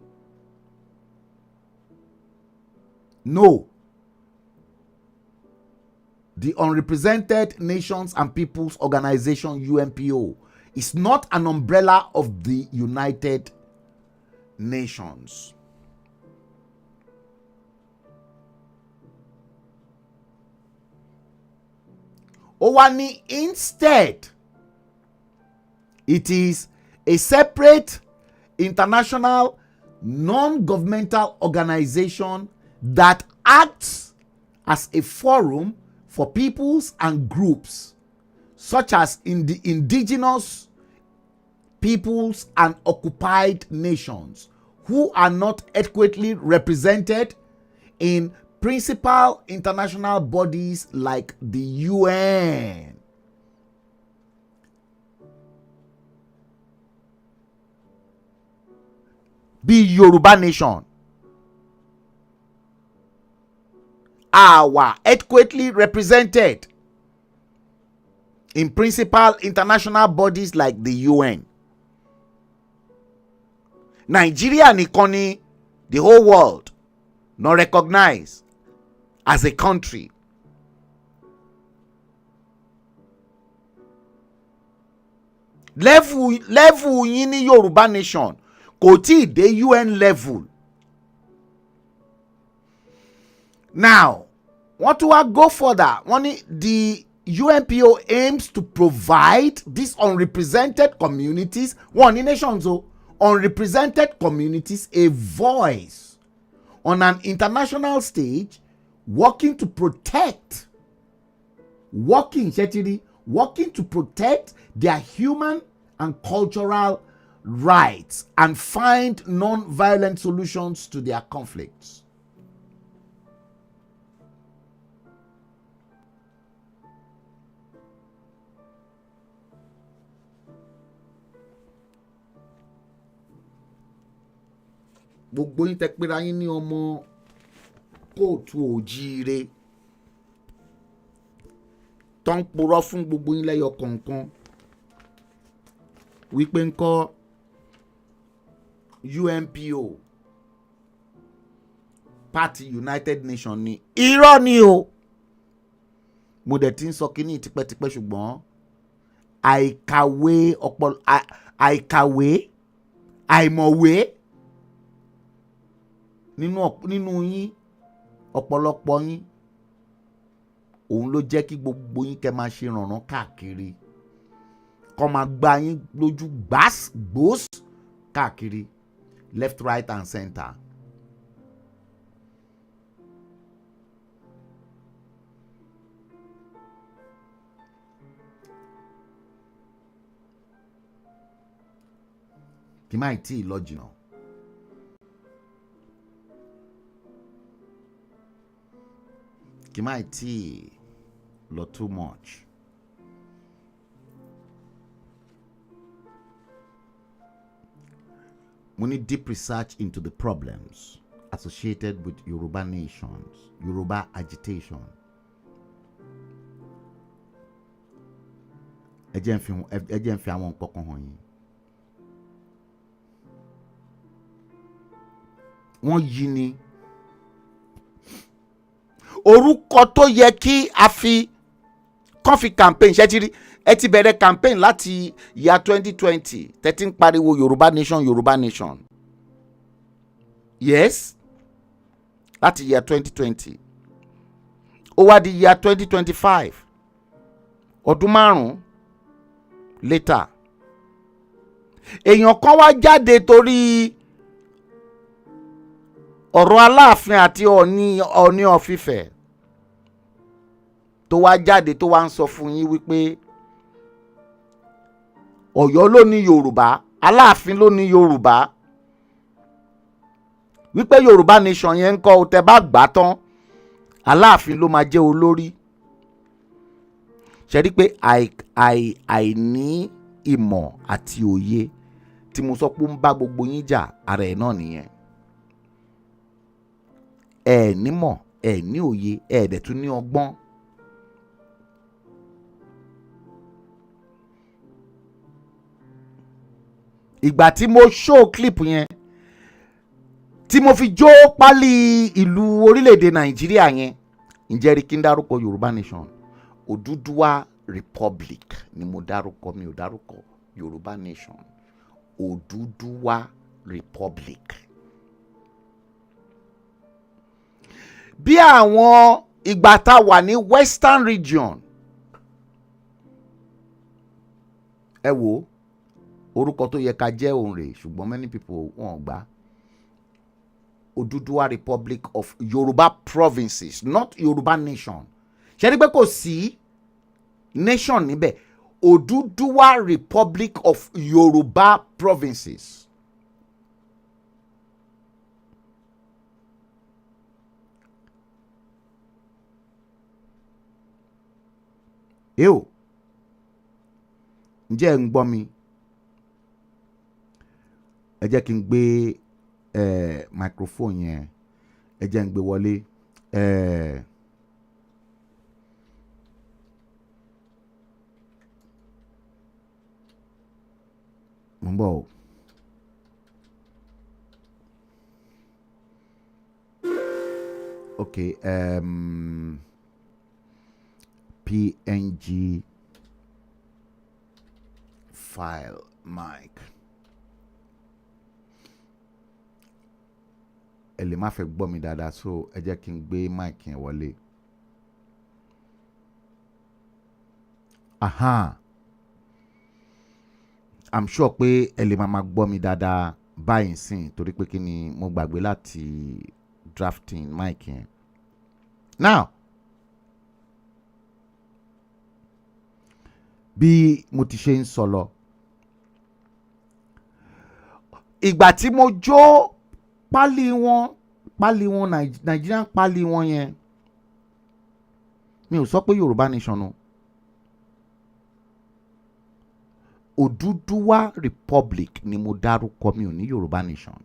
No. The Unrepresented Nations and Peoples Organization UNPO is not an umbrella of the United Nations. Owani, instead, it is a separate international non-governmental organization that acts as a forum for peoples and groups such as in the indigenous peoples and occupied nations who are not adequately represented in principal international bodies like the UN. Be Yoruba Nation are adequately represented in principal international bodies like the UN. Nigeria nìkan ni the whole world not recognized as a country. Level yín ní Yoruba Nation kò tí ì dé UN level. Now, want to go further? The UNPO aims to provide these unrepresented communities, nations, unrepresented communities, a voice on an international stage, working to protect their human and cultural rights and find non-violent solutions to their conflicts. Gbogbo yín tẹ́ pera yín ní ọmọ kóòtù òjíire tó ń purọ́ fún gbogbo yín lẹ́yọ kọ̀ọ̀kan wípé ńkọ́ UNPO party United Nations ni irọ́ ni o. Mo dẹ̀ ti ń sọ kínní tipẹ́tipẹ́ ṣùgbọ́n àìmọ̀wé nínú yín ọ̀pọ̀lọpọ̀ yín òun ló jẹ́ kí gbogbo yín kẹ́ máa ṣe rànràn káàkiri kọ́ máa gba yín lójú gbòs káàkiri left, right and center. Kì máa tí ì lọ jìnnà. kì máa tí lọ too much. We need deep research into the problems associated with Yoruba nations, Yoruba agitation. Ẹ jẹ́ n fi àwọn nǹkan kan hàn yín. Wọ́n yí ni orúkọ tó yẹ kí a fi kàn fi campaign ṣe ti rí ẹ ti bẹ̀rẹ̀ campaign láti year 2020 tẹ́tí ń pariwo Yoruba Nation Yoruba Nation. Yes, láti year 2020 ó wá di year 2025 ọdún márùn-ún later èèyàn kan wá jáde torí ọ̀rọ̀ Aláàfin àti Ọọ̀ni of Ifẹ̀ tó wá jáde tó wá ń sọ fún yín wípé Ọ̀yọ́ ló ní Yorùbá, Aláàfin ló ní Yorùbá, wípé Yorùbá nation yẹn ń kọ́ tẹ́ bá gbà tán Aláàfin ló máa jẹ́ olórí. Ṣé rí pé àìní ìmọ̀ àti òye tí mo sọ pé ń bá gbogbo yín jà ara ẹ̀ náà nìyẹn. Ẹ nímọ̀, ẹ ní òye, ẹ dẹ̀ tún ní ọgbọ́n. Ìgbà tí mo show clip yẹn tí mo fi jó pálí ìlú orílẹ̀-èdè Nàìjíríà yẹn, ǹjẹ́ rí kí n dárúkọ Yorùbá nation? Odùduwà Republic ni mo dárúkọ, mi ò dárúkọ Yorùbá nation. Odùduwà Republic. Bí àwọn ìgbà tá wà ní Western region, ẹ wò orúkọ tó yẹ ká jẹ́ òun rè, ṣùgbọ́n many people wọ́n gbà. Odùduwà Republic of Yoruba provinces, not Yoruba nation. Ṣé rí pé kò sí nation níbẹ̀? Odùduwà Republic of Yoruba provinces. Eo, ǹjẹ́ ẹ ń gbọ́ mi? Ẹ jẹ́ kí n gbé microphone yẹn, ẹ jẹ́ n gbé wọlé. Mo ń bọ̀ o. Okay, PNG file mic. Ẹ lè má fẹ́ gbọ́ mi dáadáa, so ẹ jẹ́ kí n gbé mic yẹn wọlé. Aha, I'm sure pé ẹ lè máa gbọ́ mi dáadáa báyìí sìn torí pé kí ni mo gbàgbé láti drafting mic yẹn. Now, bí mo ti ṣe ń sọ lọ, ìgbà tí mo jó pálí wọn Nigerian pálí wọn yẹn, mi ò sọ pé Yorùbá nation o. Odùduwà Republic ni mo dárúkọ, mi ò ní Yorùbá nation.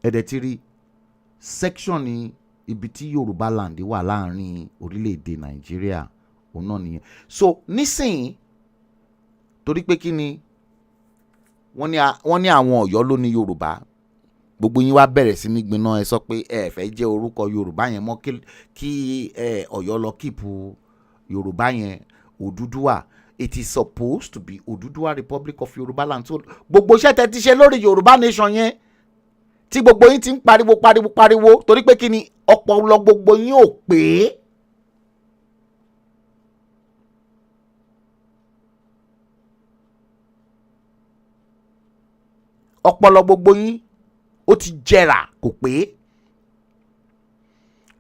Ẹ̀dẹ̀ ti rí section ní ibi tí Yorùbá land wà láàrin orílẹ̀-èdè Nàìjíríà òun náà nìyẹn. So nísìnyí torí pé kí ni wọ́n ní àwọn Ọ̀yọ́ ló ní Yorùbá, gbogbo yín wá bẹ̀rẹ̀ sí ní gbiná ẹ sọ pé ẹ fẹ́ jẹ́ orúkọ Yorùbá yẹn mọ́ kí Ọ̀yọ́ lọ kíìpù Yorùbá yẹn. Odùduwà, it is supposed to be Odùduwà Republic of Yoruba land. So gbogbo iṣẹ́ tẹ́ ti ṣe lórí Yorùbá nation yẹn tí gbogbo yín ti ń pariwo torí pé kí ni ọpọlọ gbogbo yín ò pé. Ọpọlọ gbogbo yín ó ti jẹrà kò pé.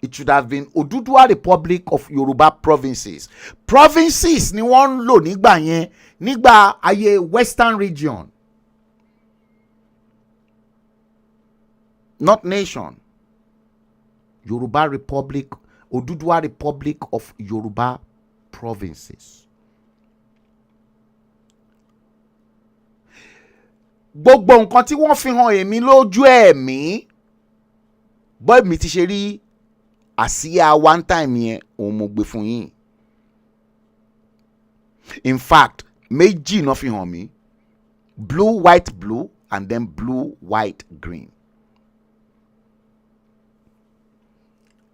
It should have been Odùduwà Republic of Yoruba provinces. Provinces ni wọ́n ń lò nígbà yẹn, nígbà ayé Western region. not nation. Yoruba Republic, Oduduwa Republic of Yoruba Provinces. Gbogbo nǹkan tí wọ́n fi hàn èmi lójú ẹ̀mí bọ́ mi ti ṣe rí àsíá one time yẹn òun mo gbé fún yín. In fact, méjì náà fi hàn mí, blue white blue and then blue white green.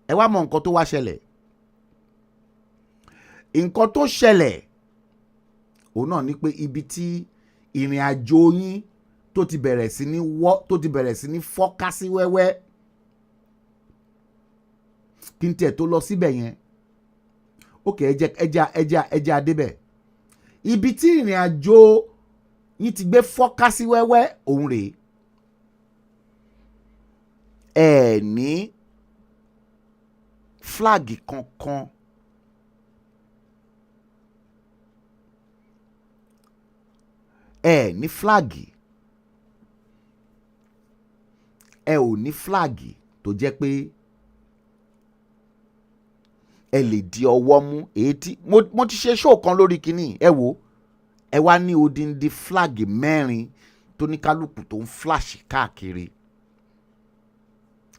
Ẹ wá mọ nǹkan tó wá ṣẹlẹ̀. Nǹkan tó ṣẹlẹ̀ òun náà ni pé ibi tí ìrìn àjò yín tó ti bẹ̀rẹ̀ sí ní fọ́ká sí wẹ́wẹ́ kí n tiẹ̀ tó lọ síbẹ̀ yẹn. Okay, ẹja adébẹ̀. Ibi tí ìrìn àjò yín ti gbé fọ́ká sí wẹ́wẹ́ òun rèé. Ẹ ní flag kankan ẹ ní flag, ẹ ò ní flag tó jẹ́ pé ẹ lè di ọwọ́ mú. Èyí tí mo ti ṣe show kan lórí kinní, ẹ wò, ẹ wá ní odindi flag mẹ́rin tó ní kálukú tó ń flash káàkiri.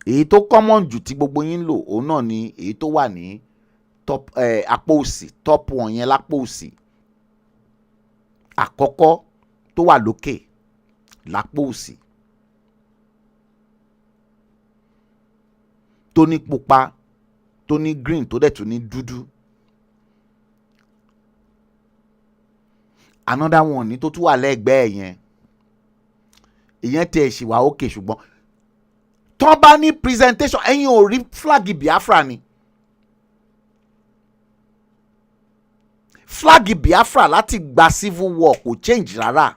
Èyí tó common jù tí gbogbo yín lò òun náà ni èyí tó wà ní top apá òsì, top one yẹn lápá òsì. Àkọ́kọ́ tó wà lókè lápá òsì. Tó ní pupa, tó ní green, tó dẹ̀ tún ní dúdú. Another one ní tó tún wà lẹ́gbẹ̀ẹ́ yẹn. Ìyẹn tẹ̀ ṣì wà òkè ṣùgbọ́n tó bá ní presentation ẹ̀yin ò rí flag Biafra ni. Flag Biafra láti gba civil war kò change rárá.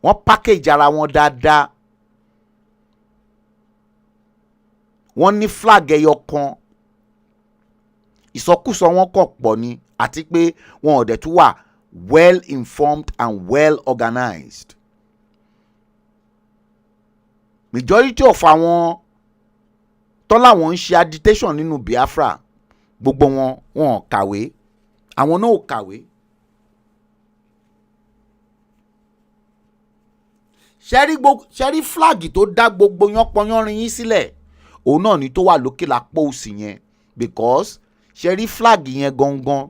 Wọ́n package ara wọn dáadáa. Wọ́n ní flag ẹyọ kan. Ìsọkúsọ wọn kò pọ̀ ni àti pé wọn ò dẹ̀ tún wà well informed and well organized. Majority of àwọn tọ́lá wọn ń ṣe agitation nínú Biafra gbogbo wọn kàwé, àwọn náà ò kàwé. Ṣẹ́rí flag tó dá gbogbo yánpọnyánrin yín sílẹ̀ òun náà ni tó wà lókè lápò òsì yẹn, because ṣẹ́rí flag yẹn gangan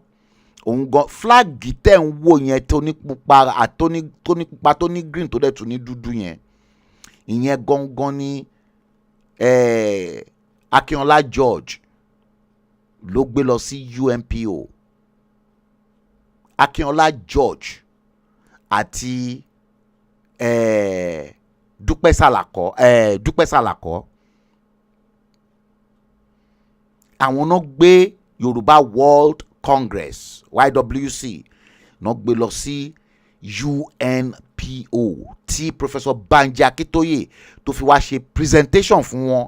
òun gan flag tẹ̀ ń wò yẹn tó ní pupa tó ní green tó dẹ̀ tún ní dúdú yẹn, ìyẹn gangan ni Akínọlá George ló gbé lọ sí UNPO. Akínọlá George àti Dúpẹ́ Sàlàkọ́ àwọn náà gbé Yorùbá World Congress YWC náà gbé lọ sí UNPO tí Professor Banji Akíntóyè tó fi wá ṣe presentation fún wọn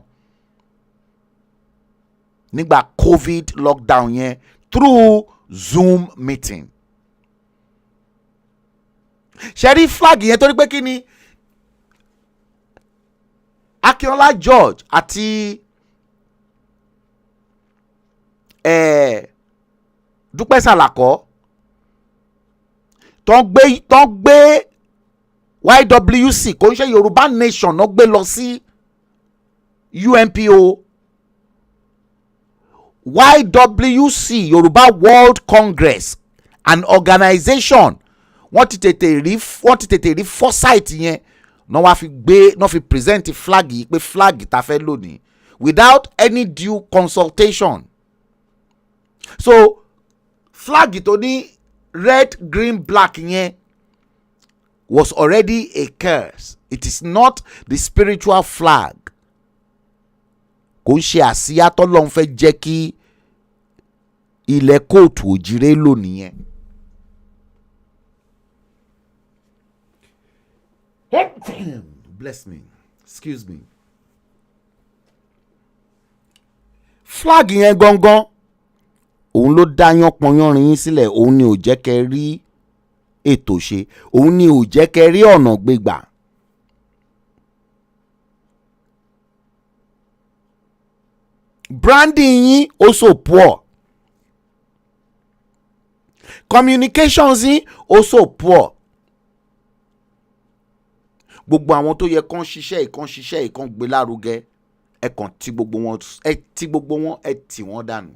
nígbà COVID lockdown yẹn through Zoom meeting. Ṣẹ́rí flag yẹn torí pé kí ni Akínọlá George àti Dúpẹ́ Sàlàkọ́ tó ń gbé YWC kò ń ṣe Yoruba Nation náà gbé lọ sí UNPO. YWC Yoruba World Congress, an organization wọ́n ti tètè rí foresight yẹn náà fi present flag yìí pé flag ta fẹ́ lónìí without any due consultation. So flag tó ní red, green, black yẹn was already a curse. It is not the spiritual flag. Kò ń ṣe àsíá tọ́lọ́run fẹ́ jẹ́ kí ilẹ̀ kóòtù òjìrè lò nìyẹn. Bless me. Excuse me. Flag yẹn gangan òun ló dá yánpọnyánrin yín sílẹ̀, òun ni ò jẹ́ kẹ́ rí ètò ṣe, òun ni ò jẹ́ kẹ́ rí ọ̀nà gbégbà. branding yín also poor, communications yín also poor. Gbogbo àwọn tó yẹ kán ṣiṣẹ́ ìkan gbé lárugẹ ẹ kàn tí gbogbo wọn ẹ tì wọ́n dànù.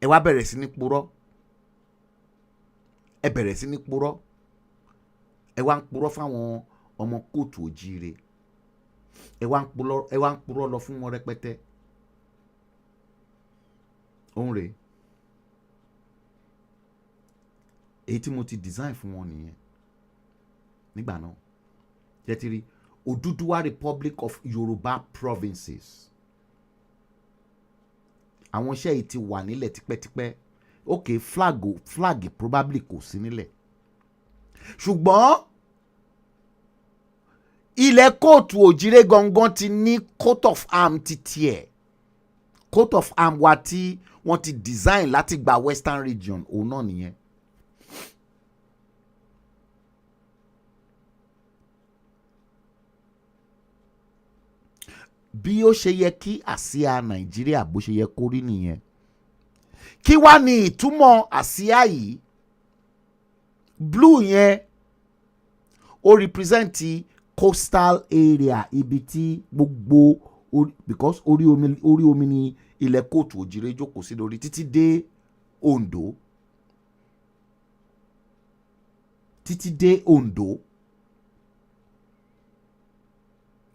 Ẹ wá bẹ̀rẹ̀ sí ní purọ́, ẹ bẹ̀rẹ̀ sí ní purọ́, ẹ wá ń purọ́ fáwọn ọmọ kóòtù òjíire, ẹ wá ń purọ́ lọ fún wọn rẹpẹtẹ. Òun rèé èyí tí mo ti design fún wọn nìyẹn nígbà náà. Jẹ́ ti rí Odùduwà Republic of Yoruba Provinces. Àwọn iṣẹ́ yìí ti wà nílẹ̀ tipẹ́tipẹ́. Okay, flag probably kò sí nílẹ̀. Ṣùgbọ́n ilẹ̀ kóòtù òjìrè gangan ti ní coat of arm ti tiẹ̀. Coat of arm wa tí wọ́n ti design láti gba Western region òun náà nìyẹn. Bí ó ṣe yẹ kí àsíá Nàìjíríà bó ṣe yẹ kó rí nìyẹn. Kí wá ní ìtumọ̀ àsíá yìí? Blue yẹn ó represent coastal area, ibi tí gbogbo because orí omi ni ilẹ̀ kóòtù òjìrè jókòó sí lórí títí dé Ondo.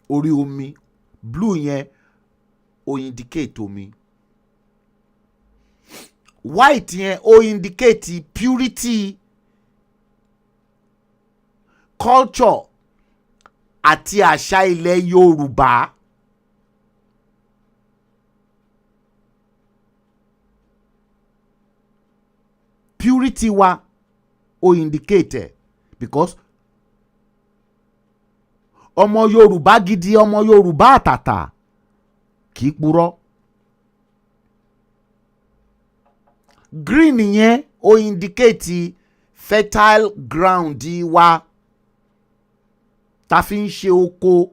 Orí omi. Blue yẹn ó indicate omi. White yẹn ó indicate purity, culture àti àṣà ilẹ̀ Yorùbá. Purity wa ó indicate because ọmọ Yorùbá gidi, ọmọ Yorùbá àtàtà kì í purọ́. Green yẹn ó indicate fertile ground wa ta fi ń ṣe oko.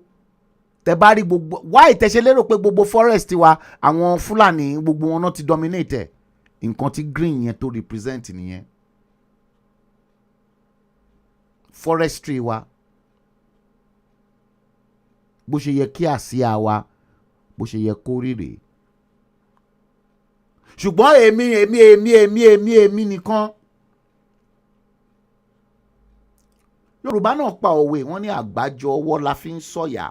Tẹ́ bá rí gbogbo why tẹ́ ṣe lérò pé gbogbo forest wa àwọn Fúlàní gbogbo wọn náà ti dominate. Nǹkan tí green yẹn tó represent nìyẹn. Forestry wa bó ṣe yẹ kí àsíá wa bó ṣe yẹ kó rí rèé. Ṣùgbọ́n èmi nìkan. Yorùbá náà pa òwe wọ́n ní àgbájọ ọwọ́ la fi ń sọ̀yà.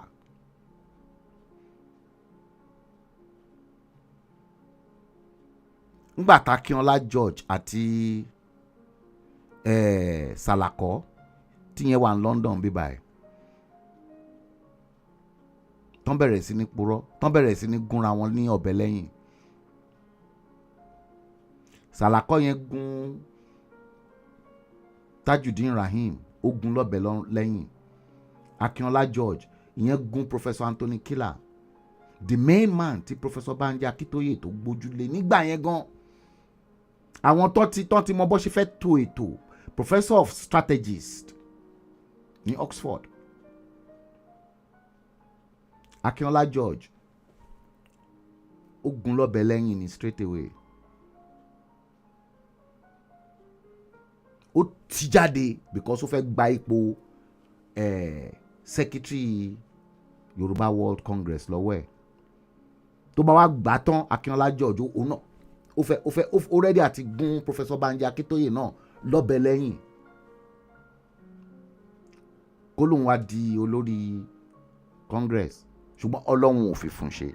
Ngbà tá Akínọlá George àti Sàlàkọ́ tíyẹn wà ní London bíbáyìí. Tán bẹ̀rẹ̀ sí ní purọ́, tán bẹ̀rẹ̀ sí ní gúnra wọn ní ọ̀bẹ lẹ́yìn. Sàlàkọ́ yẹn gún Tajudeen Rahim, ó gún lọ́bẹ lẹ́yìn. Akínọlá George ìyẹn gún Professor Anthony Killer, the main man tí Professor Banji Akíntóyè tó gbójúlé nígbà yẹn gan. Àwọn tán ti mọ bó ṣe fẹ́ tó ètò, Professor of Strategist ní Oxford. Akínọlá George ó gún lọ́bẹ lẹ́yìn ní straight away. Ó ti jáde because ó fẹ́ gba ipò secretary Yorùbá World Congress lọ́wọ́ ẹ̀. Tó bá wá gbà tán Akínọlá George òun náà ó ready àti gún Professor Banji Akíntóyè náà lọ́bẹ lẹ́yìn. Kó lóun wá di olórí Congress. Ṣùgbọ́n Ọlọ́run ò fi fún ṣe.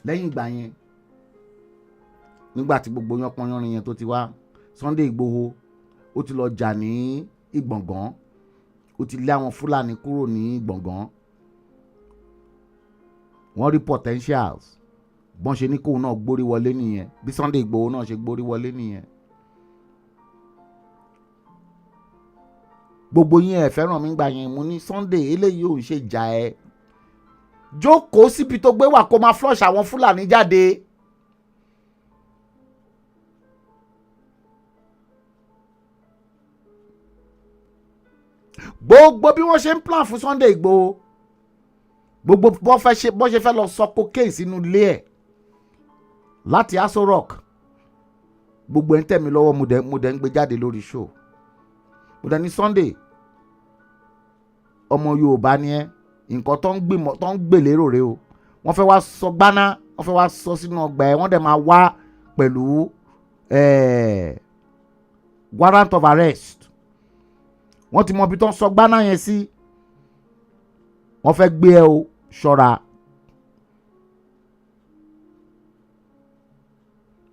Lẹ́yìn ìgbà yẹn nígbà tí gbogbo yánpọnyánrin yẹn tó ti wá, Sunday Igboho ó ti lọ jà ní Ìgbọ̀ngàn, ó ti lé àwọn Fúlàní kúrò ní Ìgbọ̀ngàn. Wọ́n rí potentials bọ́n ṣe ní kóun náà gbórí wọlé nìyẹn, bí Sunday Igboho náà ṣe gbórí wọlé nìyẹn. Gbogbo yín ẹ fẹ́ràn mi gbà yẹn, mo ní Sunday eléyìí ò ń ṣe jà ẹ́, jókòó síbi tó gbé wà kó máa flush àwọn Fúlàní jáde. gbogbo bí wọ́n ṣe ń plan fún Sunday Igboho, gbogbo bó ṣe fẹ́ lọ sọ cocaine sínú ilé ẹ̀ láti Aso Rock, gbogbo ẹ̀ ń tẹ̀ mí lọ́wọ́ mo dẹ̀ ń gbé jáde lórí show. Mo dẹ̀ ní Sunday, ọmọ Yorùbá ni ẹ́, nǹkan tó ń gbè lérò rẹ o. Wọ́n fẹ́ wá sọ gbaná, wọ́n fẹ́ wá sọ sínú ọgbà ẹ̀, wọ́n dẹ̀ máa wá pẹ̀lú warrant of arrest. Wọ́n ti mọ ibi tó ń sọ gbaná yẹn sí. Wọ́n fẹ́ gbé ẹ o, ṣọ́ra.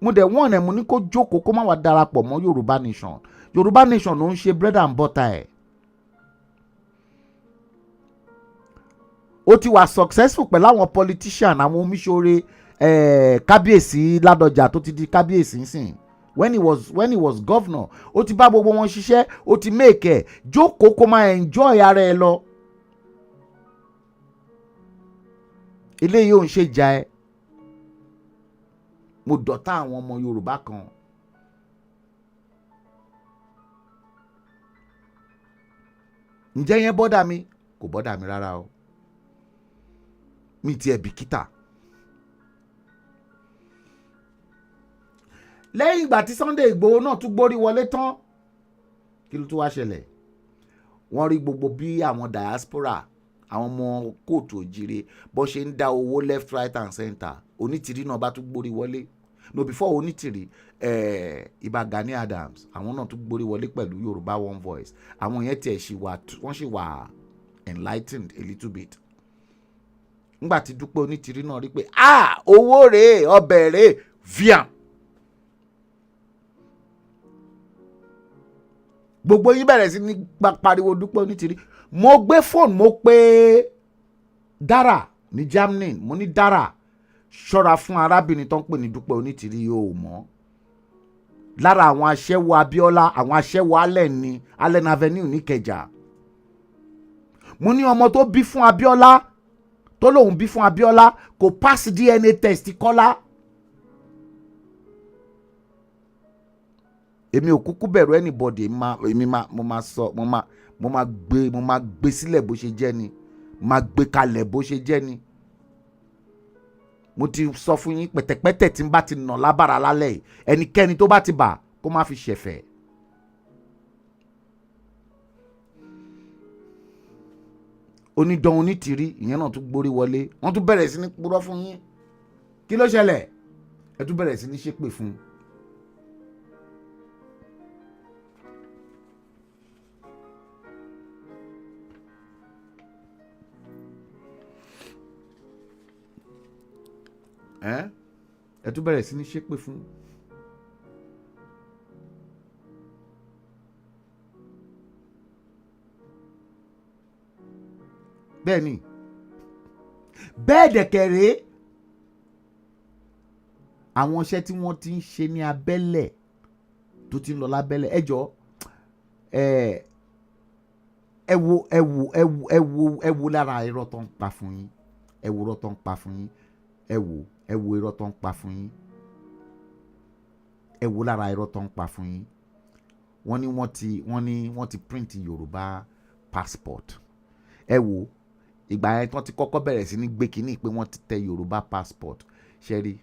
Mo dẹ̀ wọ́n ẹ̀ mo ní kó jókòó kó má wá darapọ̀ mọ́ Yoruba Nation. Yoruba Nation ló ń ṣe bread and butter ẹ̀. Ó ti wà successful pẹ̀lú àwọn politician, àwọn omiṣore kábíyèsí Ládọjà tó ti di kábíyèsí nsìn. When he was governor, ó ti bá gbogbo wọn ṣiṣẹ́, ó ti make ẹ̀ jókòó kó máa enjoy ara ẹ lọ. Ilé yìí ò ń ṣe jà ẹ́. Mo dọ̀tá àwọn ọmọ Yorùbá kan. Ǹjẹ́ yẹn bọ́dà mi? Kò bọ́dà mi rárá o. Mi ti ẹ̀ bìkítà. Lẹ́yìn ìgbà tí Sunday Igboho náà tún gbórí wọlé tán, kí ló tún wá ṣẹlẹ̀? Wọ́n rí gbogbo bí àwọn diaspora, àwọn ọmọ kóòtù òjìrè bó ṣe ń dá owó left, right and center. Onítìrí náà bá tún gbórí wọlé. No, before Onítìrí, Ìbà Gani Adams, àwọn náà tún gbórí wọlé pẹ̀lú Yorùbá One Voice. Àwọn yẹn tiẹ̀ wọ́n ṣì wà enlightened a little bit. Nígbà tí Dúpẹ́ Onítìrí náà rí pé owó rèé, ọbẹ̀ rèé, viam. Gbogbo yín bẹ̀rẹ̀ sí ní pariwo Dúpẹ́ Onítìrí. Mo gbé fóònù, mo pè Dara ní Germany. Mo ní Dara, ṣọ́ra fún arábìnrin tó ń pè ní Dúpẹ́ Onítìrí yóò mọ́. Lára àwọn aṣẹ́wó Abíọ́lá, àwọn aṣẹ́wó Allen Avenue ní Ìkẹjà. Mo ní ọmọ tó bí fún Abíọ́lá, tó lóun bí fún Abíọ́lá kò pass DNA test Kọ́lá. Èmi ò kúkú bẹ̀rù anybody. Mo máa gbé sílẹ̀ bó ṣe jẹ́ ni. Máa gbé kalẹ̀ bó ṣe jẹ́ ni. Mo ti sọ fún yín pẹ̀tẹ̀pẹ̀tẹ̀ tí n bá ti nà lábàrá lálẹ́ yìí, ẹnikẹ́ni tó bá ti bà kó má fi ṣẹ̀fẹ̀. Onídán Onítìrí ìyẹn náà tún gbórí wọlé. Wọ́n tún bẹ̀rẹ̀ sí ní purọ́ fún yín. Kí ló ṣẹlẹ̀? Ẹ tún bẹ̀rẹ̀ sí ní ṣépè fún un. Ẹ tún bẹ̀rẹ̀ sí ní ṣépè fún. Bẹ́ẹ̀ ni, bẹ́ẹ̀ dẹ̀kẹ̀rẹ́ àwọn iṣẹ́ tí wọ́n ti ń ṣe ní abẹ́lẹ̀ tó ti ń lọ lábẹ́lẹ̀. Ẹ jọ̀ọ́ ẹ wo lára irọ́ tó ń pa fún yín. Ẹ wo irọ́ tó ń pa fún yín. Ẹ wo irọ́ tó ń pa fún yín. Ẹ wo lára irọ́ tó ń pa fún yín. Wọ́n ti print Yorùbá passport. Ẹ wo ìgbà yẹn tí wọ́n ti kọ́kọ́ bẹ̀rẹ̀ sí ní gbé kínní pé wọ́n ti tẹ Yorùbá passport. Ṣé rí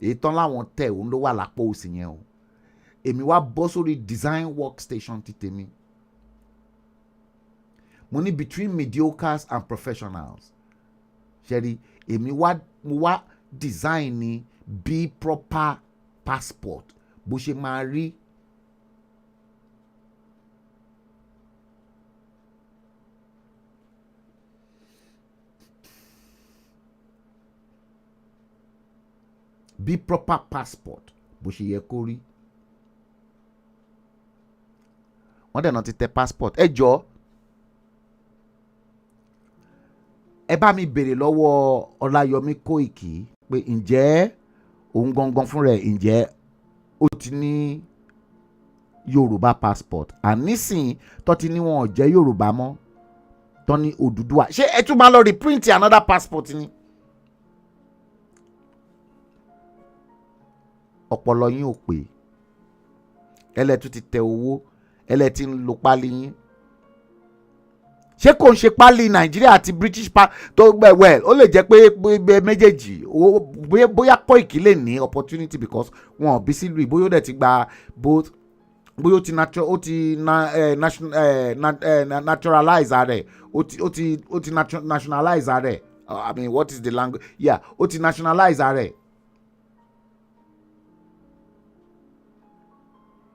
èyí tán láwọn tẹ̀ òun ló wà lápò òsì yẹn o. Èmi wá bọ́ sórí design workstation ti tèmi. Mo ní between mediocres and professionals. Ṣé rí èmi mo wá design ni bí proper passport bó ṣe máa rí. Bí proper passport bó ṣe yẹ kó rí. Wọ́n dẹ̀ náà ti tẹ passport. Ẹ jọ̀ọ́ ẹ bá mi béèrè lọ́wọ́ Ọláyọmí Kóìkì pé ǹjẹ́ òun gangan fún rẹ̀ ǹjẹ́ ó ti ní Yorùbá passport. Ànísìn tó ti ní wọn ò jẹ́ Yorùbá mọ́ tó ní Odùduwà. Ṣé ẹ tún máa lọ reprint another passport ni? Ọpọlọ yín ò pé. Ẹlẹ́tù ti tẹ owó, ẹlẹ́tì ń lo pálí yín. ṣé kò ń ṣe pálí Nàìjíríà àti British tó gbẹ well ó lè jẹ́ pé méjèèjì bóyá Koiki lè ní opportunity because wọn ò bí sílùú bóyá ó dẹ̀ ti gba both, bóyá ó ti naturalize rẹ̀ ó ti nationalize rẹ̀. I mean, what is the language? Yeah, ó ti nationalize rẹ̀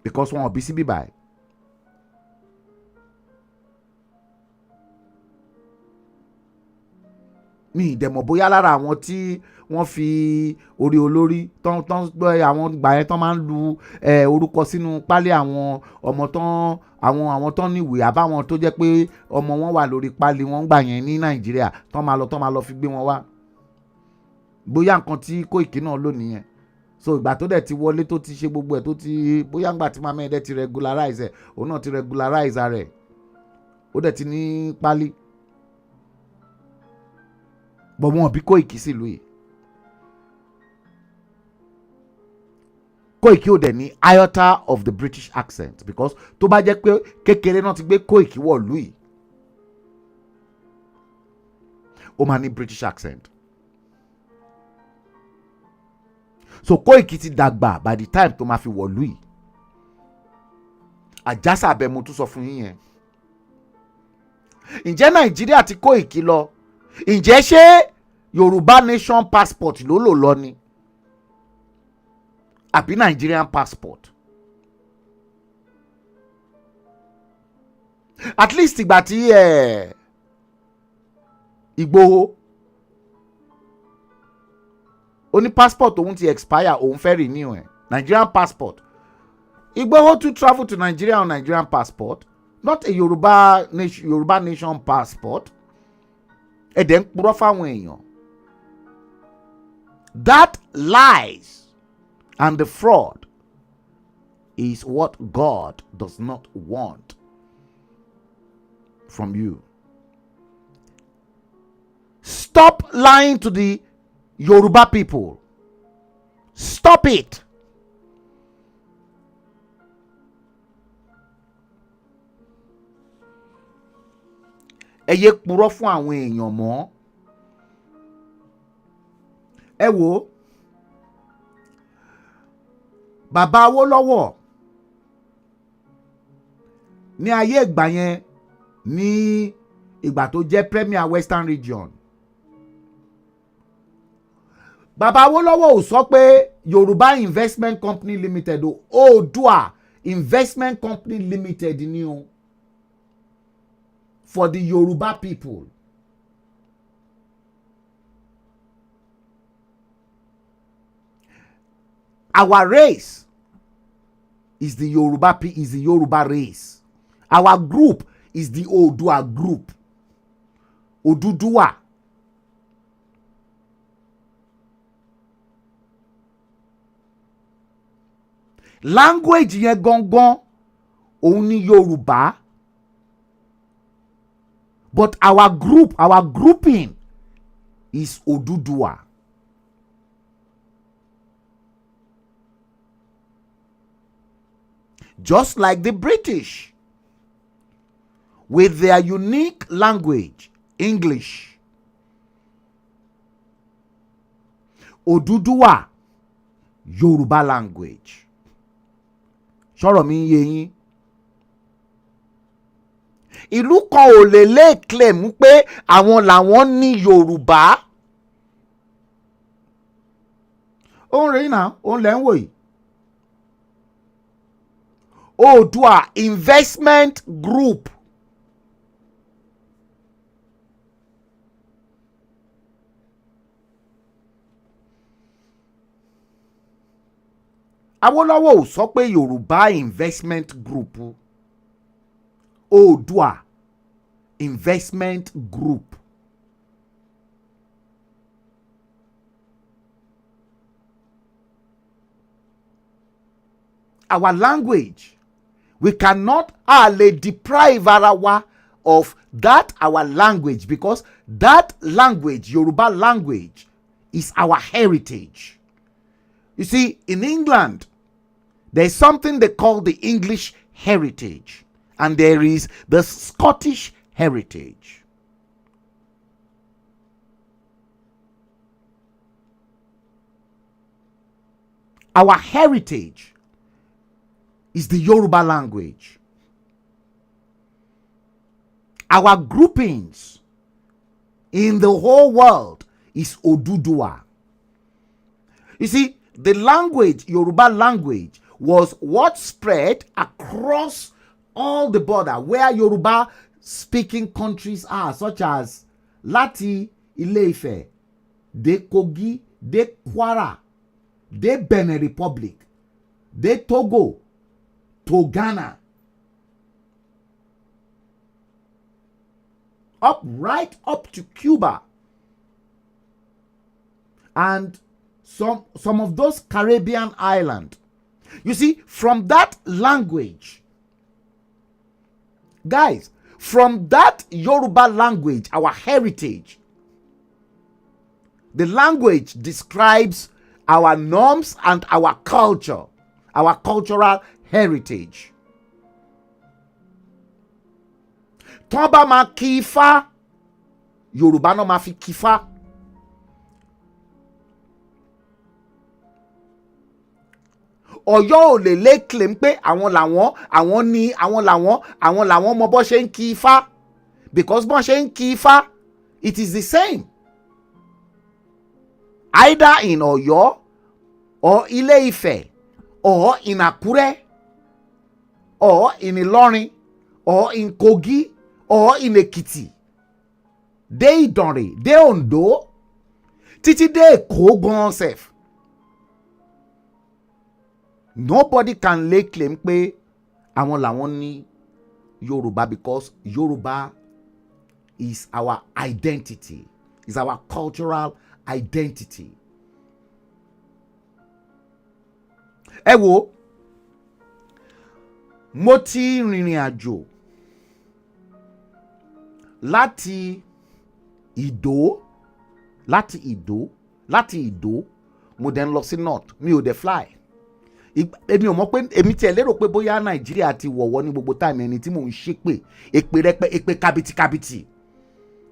because wọn ò bí síbí báyìí. mi ìdẹ̀mọ̀ bóyá lára àwọn tí wọ́n fi orí olórí tán àwọn gbà yẹn tán máa ń lu orúkọ sínú pálí àwọn ọmọ tán àwọn tán níwèé àbáwọn tó jẹ́ pé ọmọ wọn wà lórí pálí wọn gbà yẹn ní Nàìjíríà tán máa lọ fi gbé wọn wá. bóyá nǹkan tí Koiki náà lò nìyẹn. so ìgbà tó dẹ̀ ti wọlé tó ti ṣe gbogbo ẹ̀ tó ti bóyá ńgbà tí Mama Ede ti regularize ẹ̀ òun náà ti regularize rẹ̀ ó dẹ̀ ti ní pálí. But wọn bí Koiki sílùú yìí. Koiki ò dẹ̀ ní iota of the British accent because tó bá jẹ́ pé kékeré náà ti gbé Koiki wọ̀lú yìí ó máa ní British accent. So Koiki ti dàgbà by the time tó máa fi wọ̀lú yìí. Àjàsà abẹ mo tún sọ fún yín yẹn. Ǹjẹ́ Nàìjíríà ti Koiki lọ? Ǹjẹ́ ṣé Yoruba Nation passport ló lò lọ ni àbí Nigerian passport? At least ìgbà tí Ìgbòho ó ní passport òun ti expire òun fẹ́ renew ẹ̀ Nigerian passport. Ìgbòho to travel to Nigeria on Nigerian passport, not a Yoruba Nation passport. Ẹ̀dẹ̀ ń purọ́ fáwọn èèyàn. That lies and the fraud is what God does not want from you. Stop lying to the Yoruba people. Stop it. Ẹ yé purọ́ fún àwọn èèyàn mọ́. Ẹ wò bàbá Awólọ́wọ̀ ní ayé ìgbà yẹn ní ìgbà tó jẹ́ Premier Western Region. Bàbá Awólọ́wọ̀ ò sọ pé Yorùbá Investment Company Limited o Oòduà Investment Company Limited ni o for the Yoruba people. Our race is the Yoruba race. Our group is the Oòduà group. Odùduwà. Language yẹn gangan òun ni Yorùbá. But our grouping is Odùduwà. Just like the British, with their unique language, English. Odùduwà, Yoruba language. Ṣọ́rọ̀ mi yé yín. Ìlú kan ò lè claim pé àwọn làwọn ní Yorùbá. Ó ń rèé náà, ó ń lẹ́ ń wò yìí. Oòduà Investment Group. Awólọ́wọ̀ ò sọ pé Yorùbá Investment Group. Oòduà Investment Group. Our language, we cannot deprive our of that our language, because that language, Yoruba language, is our heritage. You see, in England, there is something they call the English heritage, and there is the Scottish heritage. Our heritage is the Yoruba language. Our groupings in the whole world is Oduduwa. You see, the language, Yoruba language, was what spread across all the border where Yoruba speaking countries are, such as Lati Ile-Ife, de Kogi, de Kwara, de Benin Republic, de Togo, to Ghana, right up to Cuba, and some of those Caribbean islands. You see, from that language, guys, from that Yoruba language, our heritage, the language describes our norms and our culture, our cultural heritage. Toba ma kifa, Yoruba no ma fi kifa. Ọ̀yọ́ ò lè lé claim pé àwọn làwọn mọ bó ṣe ń kí ifá, because bó ṣe ń kí ifá, it is the same either in Ọ̀yọ́ or Ile-Ife or in Akure or in Ilorin or in Kogi or in Ekiti, dé Ìdànrè, dé Ondo, títí dé Èkó gan sef. Nobody can lay claim pé àwọn làwọn ní Yoruba, because Yoruba is our identity, is our cultural identity. Ẹ wo, mo ti rìnrìn àjò láti Ìdó, mo dẹ̀ ń lọ sí north, mi ò dẹ̀ fly. Èmi ò mọ̀ pé èmi tiẹ̀ lérò pé bóyá Nàìjíríà ti wọ̀wọ́ ní gbogbo time ẹni tí mò ń ṣépè, èpè kábìtì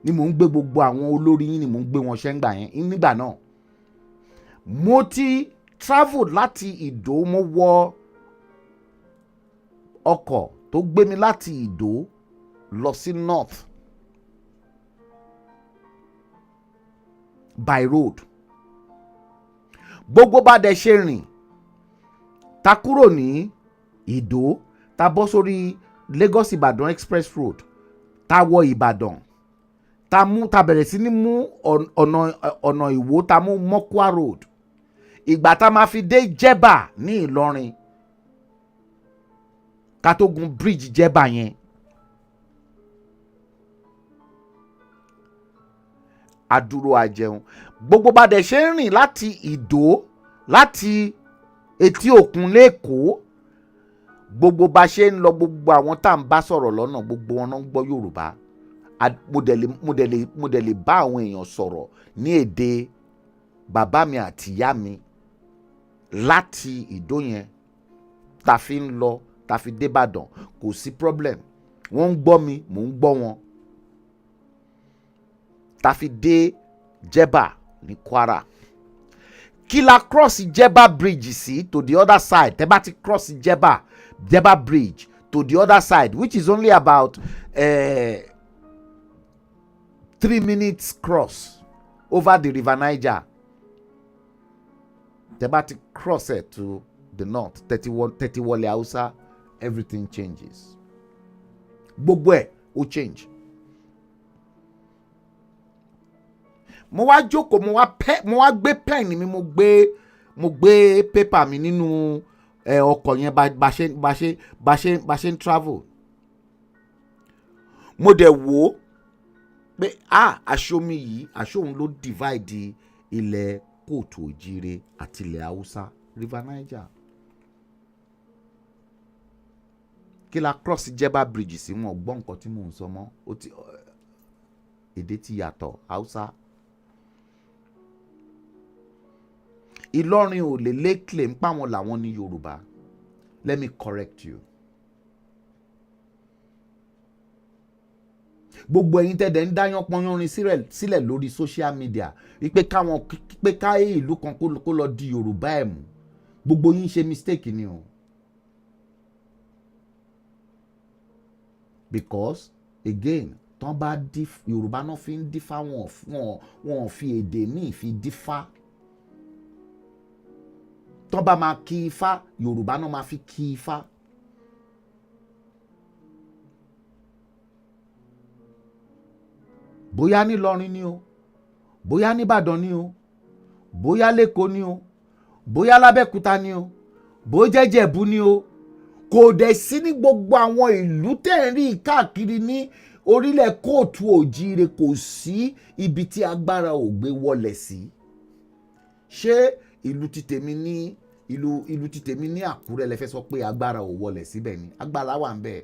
ni mò ń gbé gbogbo àwọn olórí yín, ni mò ń gbé wọn ṣẹ́ngbà yẹn nígbà náà. Mo ti travel láti Ìdó, mo wọ ọkọ̀ tó gbé mi láti Ìdó lọ sí north by road. Gbogbo bá dẹ̀ ṣe rìn, ta kúrò ní Ìdó, ta bọ́ sórí Lagos Ìbàdàn express road, ta wọ Ìbàdàn, ta bẹ̀rẹ̀ sí ní mú ọ̀nà Ìwó, ta mú Mọ́kúà road. Ìgbà ta máa fi dé Jẹ́bà ní Ìlọrin, ká tó gun bridge Jẹ́bà yẹn, adúró ajẹun. Gbogbo bá dẹ̀ ṣe ń rìn láti Ìdó, láti etí òkun lẹ́kọ̀ọ́, gbogbo bá ṣe ń lọ, gbogbo àwọn tá à ń bá sọ̀rọ̀ lọ́nà, gbogbo wọn náà ń gbọ́ Yorùbá. Mo dẹ̀ lè bá àwọn èèyàn sọ̀rọ̀ ní èdè bàbá mi àti ìyá mi láti Ìdó yẹn, ta fi ń lọ, ta fi dé Ìbàdàn, kò sí problem. Wọ́n ń gbọ́ mi, mò ń gbọ́ wọn. Ta fi dé Jẹ́bà ní Kwara. Kí la cross Jẹ́bà bridge sí to the other side, tẹ́ bá ti cross Jẹ́bà bridge to the other side, which is only about 3 minutes cross over the river Niger. Tẹ́ bá ti cross it to the north, 30 Wọlé Hausa, everything changes. Gbogbo ẹ̀ ó change. Mo wá jókòó, mo wá gbé pen mi, mo gbé paper mi nínú ọkọ̀ yẹn bá ṣe ń travel. Mo dẹ̀ wò pé aṣọ mi yìí, aṣọ òun ló divide ilẹ̀ Kóòtù Òjíire àti ilẹ̀ Haúsá, river Niger. Kí la cross Jẹ́bà bridge sí, wọn gbọ́ nǹkan tí mò ń sọ mọ́, èdè ti yàtọ̀, Haúsá. Ìlọrin ò lè lé claim páwọn làwọn ní Yorùbá. Let me correct you. gbogbo ẹ̀yin tẹ́dẹ̀ ń dáyán pọnyánrin sílẹ̀ lórí social media wípé ká ìlú kan kó lọ di Yorùbá ẹ̀ mú, gbogbo yín ṣe mistake ni o. Because again tán bá Yorùbá náà fi ń dífá, wọn fi èdè míì fi dífá. Tán bá máa kí ifá, Yorùbá náà máa fi kí ifá. Bóyá ní Ìlọrin ni o, bóyá ní Ìbàdàn ni o, bóyá l'Ékòó ni o, bóyá l'Abẹ́òkúta ni o, bó jẹ́ Ìjẹ̀bú ni o, kò dẹ̀ sí ní gbogbo àwọn ìlú tẹ̀ ń rí káàkiri ní orílẹ̀ kóòtù òjíire, kò sí ibi tí agbára ò gbé wọlẹ̀ sí. Ṣé ìlú ti tèmi ní Àkúrẹ́ lẹ fẹ́ sọ pé agbára ò wọlẹ̀ síbẹ̀ ni? Agbára wà ń bẹ̀.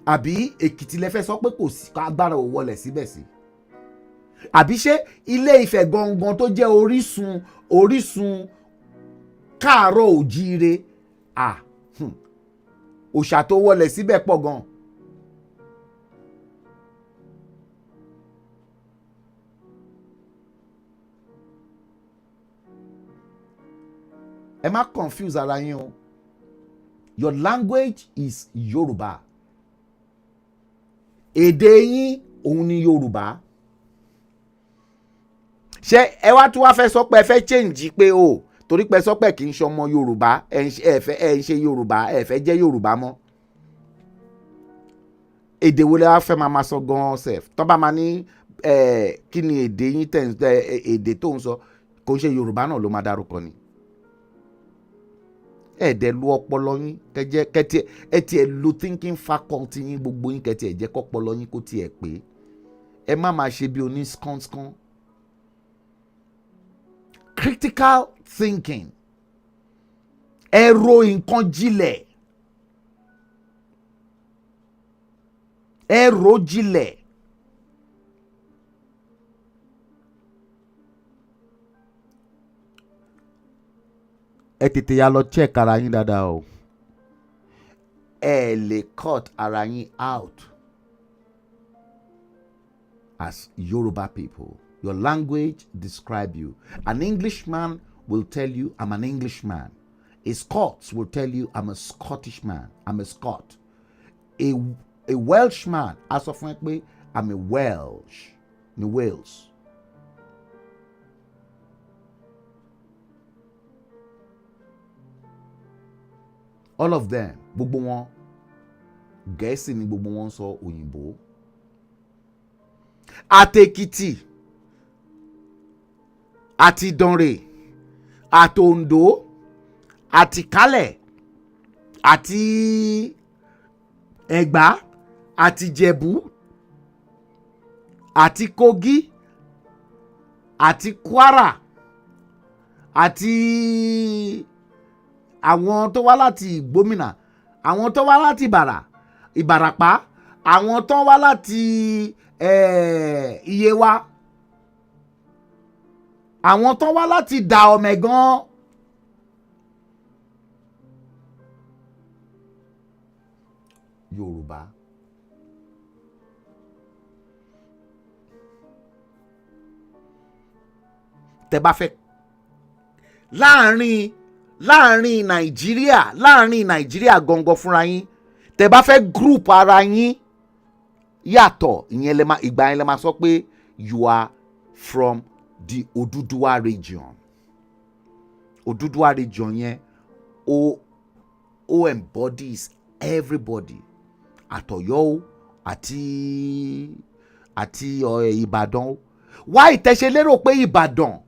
Àbí Èkìtì lẹ fẹ́ sọ pé kò sí agbára ò wọlẹ̀ síbẹ̀ sí? Àbí ṣé Ilé Ifẹ̀ gangan tó jẹ́ orísun káàárọ̀ òjíire, òòṣà tó wọlẹ̀ síbẹ̀ pọ̀ gan. Ẹ má confuse ara yín o. Your language is Yoruba. Èdè yín òun ni Yorùbá. Ṣé ẹ wá tún wá fẹ́ sọ pé ẹ fẹ́ change pé o torí pé sọ pé kì í ṣọmọ Yorùbá, ẹ ń ṣe Yorùbá, ẹ fẹ́ jẹ́ Yorùbá mọ́. Èdè wo lẹ wá fẹ́ máa sọ gan sef? Tán bá máa ní kí ni èdè yín èdè tó ń sọ, kò ń ṣe Yorùbá náà ló máa dárúkọ ni. Ẹ̀dẹ̀ lu ọpọlọ yín kẹ́tí ẹ̀ lu thinking faculty yín, gbogbo yín kẹ́tí ẹ̀ jẹ́ kọ́pọlọ yín kó tiẹ̀ pé. Ẹ má máa ṣe bí oní skán. Critical thinking. Ẹ ro nǹkan jinlẹ̀. Ẹ ro jinlẹ̀. Ẹ tètè ya lọ check ara yín dáadáa o. Ẹ lè cut ara yín out as Yoruba people. Your language describe you. An Englishman will tell you, I'm an Englishman. A Scots will tell you, I'm a Scottish man. I'm a Scot. A Welshman, as of frankly, I'm a Welsh. Ní Wales. All of them, gbogbo wọn, Gẹ̀ẹ́sì ni gbogbo wọn sọ òyìnbó. Àtèkìtì, àti Ìdànrè, àti Oǹdó, àti Ìkálẹ̀, àti Ẹ̀gbá, àti Ìjẹ̀bú, àti Kogi, àti Kwara, àti àwọn tó wá láti Ìgbómìnà, àwọn tó wá láti Ìbàràpá, àwọn tó wá láti Ìyẹ̀wà, àwọn tó wá láti Dahomey gan. Yorùbá. Tẹ́ bá fẹ́ láàrin Nàìjíríà gangan fúnra yín, tẹ́ bá fẹ́ group ara yín yàtọ̀, ìyẹn ìgbà yẹn lẹ máa sọ pé you are from the Oduduwa region. Oduduwa region yẹn o embodies everybody. Àtọ̀yọ́ àti Ìbàdàn. Why tẹ́ ṣe lérò pé Ìbàdàn?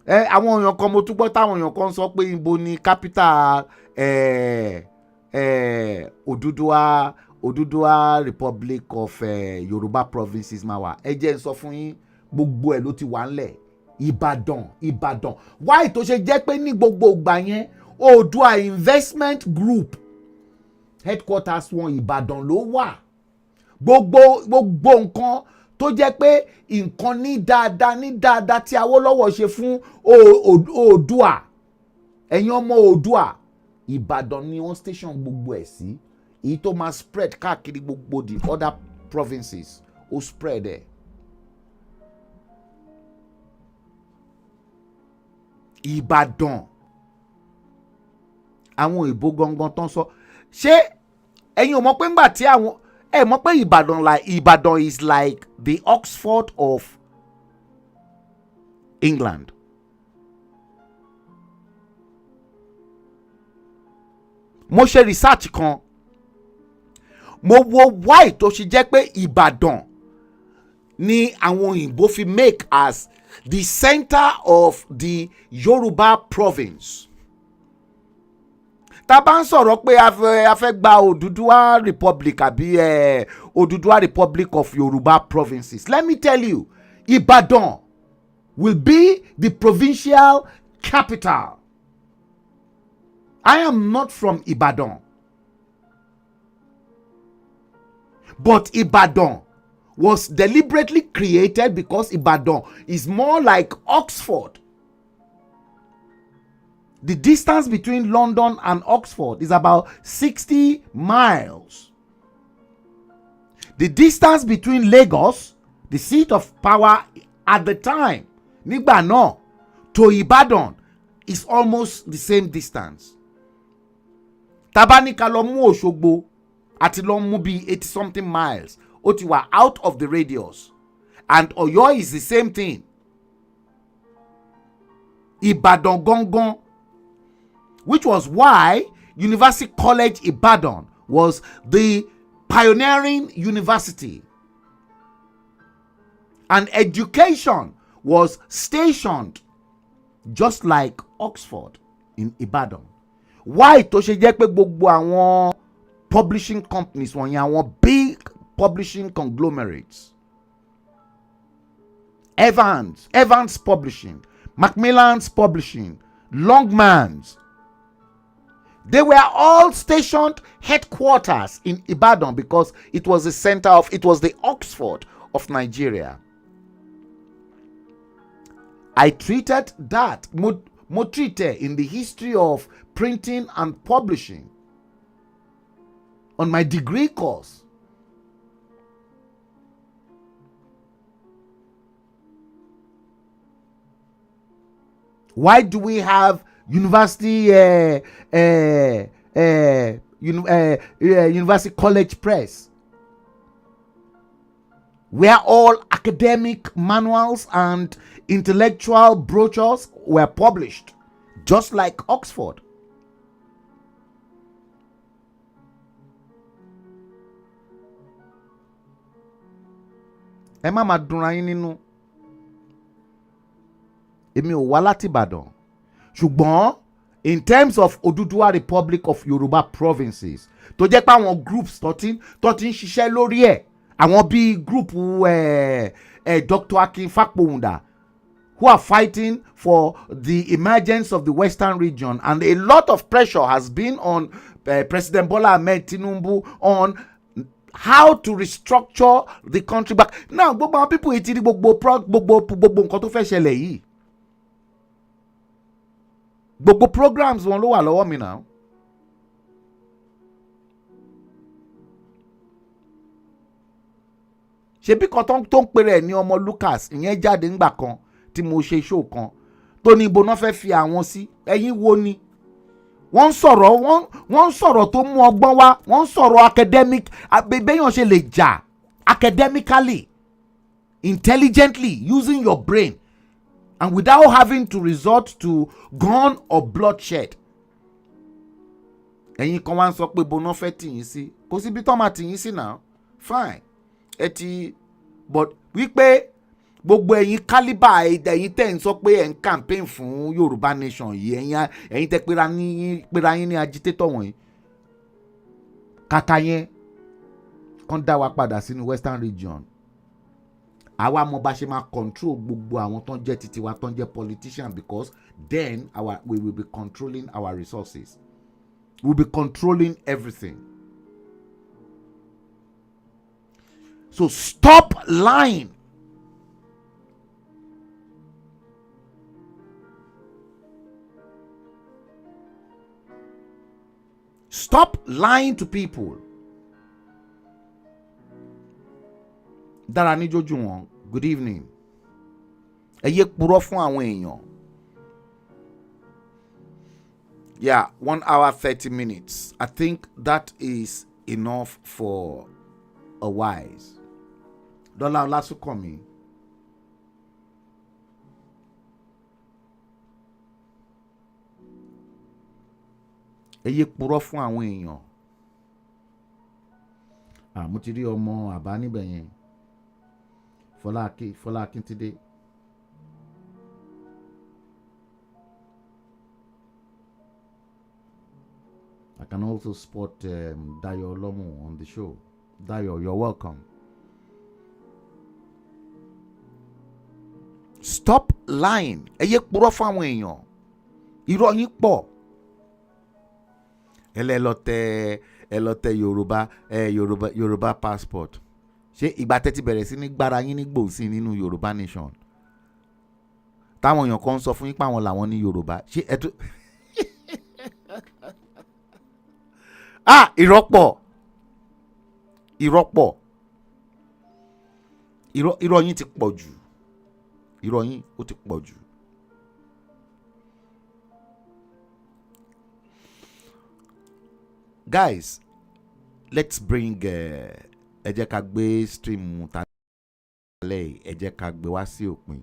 Àwọn èèyàn kan mo tún gbọ́ táwọn èèyàn kan sọ pé ibo ni capital Oduduwa Republic of Yoruba provinces máa wà. Ẹ jẹ́ n sọ fún yín, gbogbo ẹ̀ ló ti wà ńlẹ̀. Ìbàdàn. Why tó ṣe jẹ́ pé ní gbogbo ìgbà yẹn Oòduà investment group headquarters wọn Ìbàdàn ló wà. Gbogbo nǹkan tó jẹ́ pé nǹkan ní dáadáa tí Awólọ́wọ̀ ṣe fún Oòduà, ẹ̀yin ọmọ Oòduà, Ìbàdàn ni wọ́n station gbogbo ẹ̀ sí. Èyí tó máa spread káàkiri gbogbo the other provinces ó spread ẹ̀. Ìbàdàn àwọn òyìnbó gangan tán sọ. Ṣé ẹ̀yin ò mọ̀ pé ńgbà tí àwọn mọ̀ pé Ìbàdàn is like the Oxford of England. Mo ṣe research kan, mo wo why tó ṣe jẹ́ pé Ìbàdàn ni àwọn òyìnbó fi make as the center of the Yoruba province. Tá bá ń sọ̀rọ̀ pé a fẹ́ gba Odùduwà Republic àbí Odùduwà Republic of Yoruba provinces, let me tell you, Ìbàdàn will be the provincial capital. I am not from Ibadan, but Ibadan was deliberately created because Ibadan is more like Oxford. The distance between London and Oxford is about 60 miles. The distance between Lagos, the seat of power at the time, nígbà náà, to Ibadan is almost the same distance. Tabanika lọ mú Òṣogbo àti lọ mú bí 80 something miles. Ó ti wà out of the radius. And Ọ̀yọ́ is the same thing. Ìbàdàn gangan, which was why University College Ibadan was the pioneering university. And education was stationed just like Oxford in Ibadan. Why tó ṣe jẹ́ pé gbogbo àwọn publishing companies wọ̀nyí, àwọn big publishing conglomerates, Evans Publishing, Macmillan's Publishing, Longmans, they were all stationed headquarters in Ibadan because it was the Oxford of Nigeria. I treated that, mo treated in the history of printing and publishing on my degree course. Why do we have University College Press, where all academic manuals and intellectual brochures were published, just like Oxford? Ẹ má máa dunra yín nínú. Èmi ò wá láti Ìbàdàn. Ṣùgbọ́n in terms of Odùduwà Republic of Yoruba provinces, tó jẹ́ pé àwọn groups tó ti ń ṣiṣẹ́ lórí ẹ̀, àwọn bíi group Dr. Akin Fakpohunda, who are fighting for the emergence of the Western region, and a lot of pressure has been on President Bola Ahmed Tinubu on how to restructure the country back. Now, gbogbo àwọn people ti rí gbogbo nǹkan tó fẹ́ ṣẹlẹ̀ yìí. Gbogbo programs wọn ló wà lọ́wọ́ mi náà. Ṣebí kan tó ń pèrè ní ọmọ Lucas, ìyẹn jáde ńgbà kan tí mo ṣe show kan tó ní ibo náà fẹ́ fi àwọn sí. Ẹ̀yin wo ni? Wọ́n sọ̀rọ̀ tó mú ọgbọ́n wá. Wọ́n sọ̀rọ̀ academic, béèyàn ṣe lè jà academically, intelligently, using your brain, and without having to resort to gun or bloodshed. Ẹ̀yin kan wá ń sọ pé ibo náà fẹ́ tì yín sí. Kò síbi tó máa tì yín sí náà. Fine. But wípé gbogbo ẹ̀yin caliber ẹ̀yin tẹ́ ń sọ pé ẹ̀ ń campaign fún Yoruba Nation yìí, ẹ̀yin tẹ́ pera yín ní agitator wọ̀nyí, kàkà yẹn kàn dá wa padà sínú Western region. Àwa mọ̀ bá ṣe máa control gbogbo àwọn tó ń jẹ́ titi wa, tó ń jẹ́ politician, because then we will be controlling our resources. We will be controlling everything. So stop lying. Stop lying to people. Dára ní jójú wọn, good evening. Ẹ yé purọ́ fún àwọn èèyàn. Yeah, 1 hour 30 minutes. I think that is enough for a wise. Dọ́là Ọlásùnkànmí. Ẹ yé purọ́ fún àwọn èèyàn. Mo ti rí ọmọ àbá níbẹ̀ yẹn. Fọlá Akíntúndé. I can also spot Dayo Olomu on the show. Dayo, you're welcome. Stop lying. Ẹ yé purọ́ fún àwọn èèyàn. Irọ́ yín pọ̀. Ẹ lọ tẹ Yoruba passport. Ṣé ìgbà tẹ́tí bẹ̀rẹ̀ sí ní gbára yín ní gbòòsìn nínú Yoruba Nation? Táwọn èèyàn kan sọ fún yín pé àwọn làwọn ní Yorùbá. Ṣé ẹ tó ìrọ́pọ̀. Irọ́ yín ti pọ̀ jù. Irọ́ yín ó ti pọ̀ jù. Guys, let's bring ẹ jẹ́ ká gbé stream tálẹ̀, ẹ jẹ́ ká gbé wá sí òpin.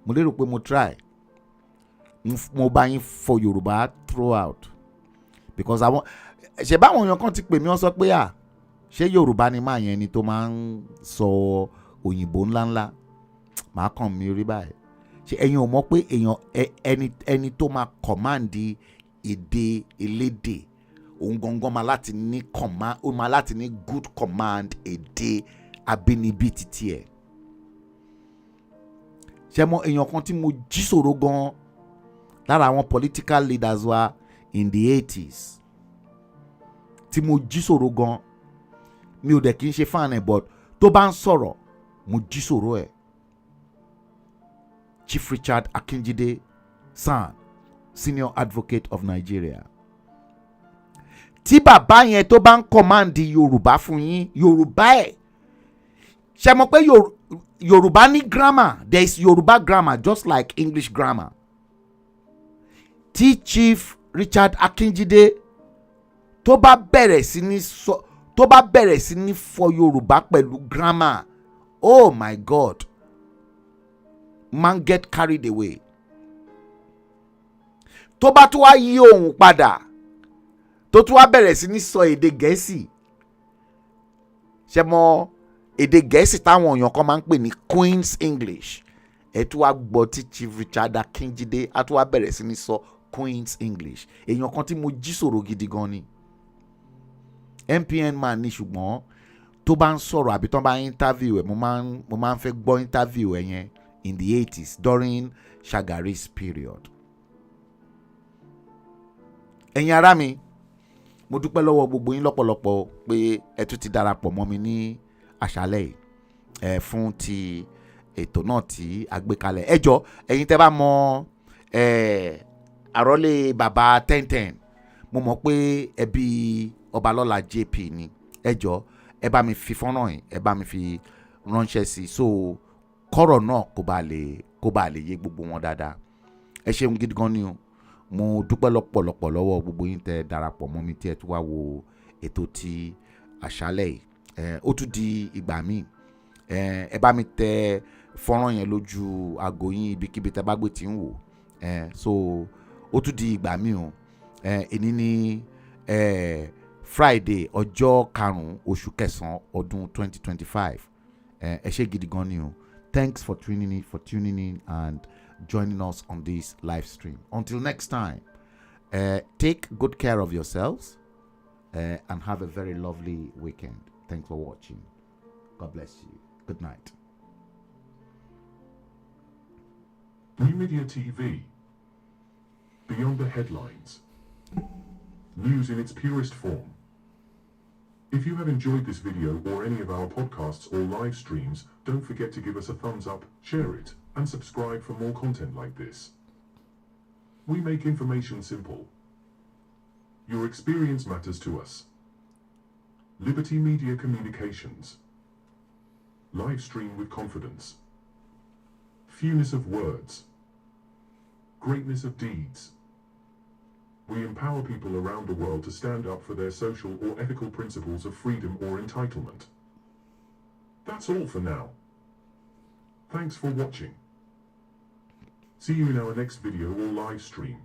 Mo lérò pé mo try. Mo bá yín fọ Yorùbá throughout. Because ṣe báwọn èèyàn kan ti pè mí wọ́n sọ pé ṣé Yorùbá ni máa yẹn ni tó máa ń sọ òyìnbó ńláńlá. Màá kàn mí rí báyìí. Ṣé ẹ̀yin ò mọ̀ pé ẹni tó máa command èdè elédè òun gangan máa láti ní command, ó máa láti ní good command èdè abínibí títí ẹ̀. Ṣé mọ̀ èèyàn kan tí mo jí sọ̀rọ̀ gan lára àwọn political leaders wa in the 80s tí mo jí sọ̀rọ̀ gan, mi ò dẹ̀ kí n ṣe fan ẹ̀, but tó bá ń sọ̀rọ̀ mo jí sọ̀rọ̀ ẹ̀. Chief Richard Akinjide San, Senior Advocate of Nigeria. Tí bàbá yẹn tó bá ń command Yorùbá fún yín, Yorùbá ẹ̀, ṣé mọ̀ pé Yorùbá ní grammar, there is Yorùbá grammar just like English grammar. Tí Chief Richard Akinjide tó bá bẹ̀rẹ̀ sí ní fọ Yorùbá pẹ̀lú grammar, oh my God, man get carried away. Tó bá tún wá yí ohùn padà, tó tún wá bẹ̀rẹ̀ sí ní sọ èdè Gẹ̀ẹ́sì. Ṣé mọ̀ èdè Gẹ̀ẹ́sì táwọn èèyàn kan máa ń pè ní Queen's English. Ẹ tún wá gbọ́ tí Chief Richard Akinjide á tún wá bẹ̀rẹ̀ sí ní sọ Queen's English. Èèyàn kan tí mo jí sọ̀rọ̀ gidi gan ni. MPN man ni, ṣùgbọ́n tó bá ń sọ̀rọ̀ àbí tó bá ń interview ẹ̀, mo máa ń fẹ́ gbọ́ interview ẹ̀ yẹn in the 80s during Shagari's period. Ẹ̀yin ará mi, mo dúpẹ́ lọ́wọ́ gbogbo yín lọ́pọ̀lọpọ̀ pé ẹ tún ti darapọ̀ mọ́ mi ní àṣálẹ́ yìí fún ti ètò náà tí a gbé kalẹ̀. Ẹ jọ̀ọ́ ẹ̀yin tẹ́ bá mọ àrólé bàbá 1010, mo mọ̀ pé ẹbí Ọbalọ́lá JP ni. Ẹ jọ̀ọ́ ẹ bá mi fi fọ́nrán yìí, ẹ bá mi fi ránṣẹ́ sí so kọ́rọ̀ náà kó bá lè yé gbogbo wọn dáadáa. Ẹ ṣeun gidi gan ni o. Mo dúpẹ́ lọ́pọ̀lọpọ̀ lọ́wọ́ gbogbo yín tẹ́ darapọ̀ mọ́ mi tí ẹ tún wá wo ètò ti àṣálẹ́ yìí. Ó tún di ìgbà míì. Ẹ bá mi tẹ fọ́nrán yẹn lójú aago yín ibikíbi tẹ́ bá gbé tí ń wò. So ó tún di ìgbà míì o. Èní ní Friday ọjọ́ 5 oṣù kẹsàn-án ọdún 2025. Ẹ ṣé gidi gan ni o. Thanks for tuning in and joining us on this live stream. Until next time, take good care of yourselves and have a very lovely weekend. Thanks for watching. God bless you. Good night. New Media TV. Beyond the headlines. News in its purest form. If you have enjoyed this video or any of our podcasts or live streams, don't forget to give us a thumbs up, share it, and subscribe for more content like this. We make information simple. Your experience matters to us. Liberty Media Communications. Live stream with confidence. Fewness of words. Greatness of deeds. We empower people around the world to stand up for their social or ethical principles of freedom or entitlement. That's all for now. Thanks for watching. See you in our next video or live stream.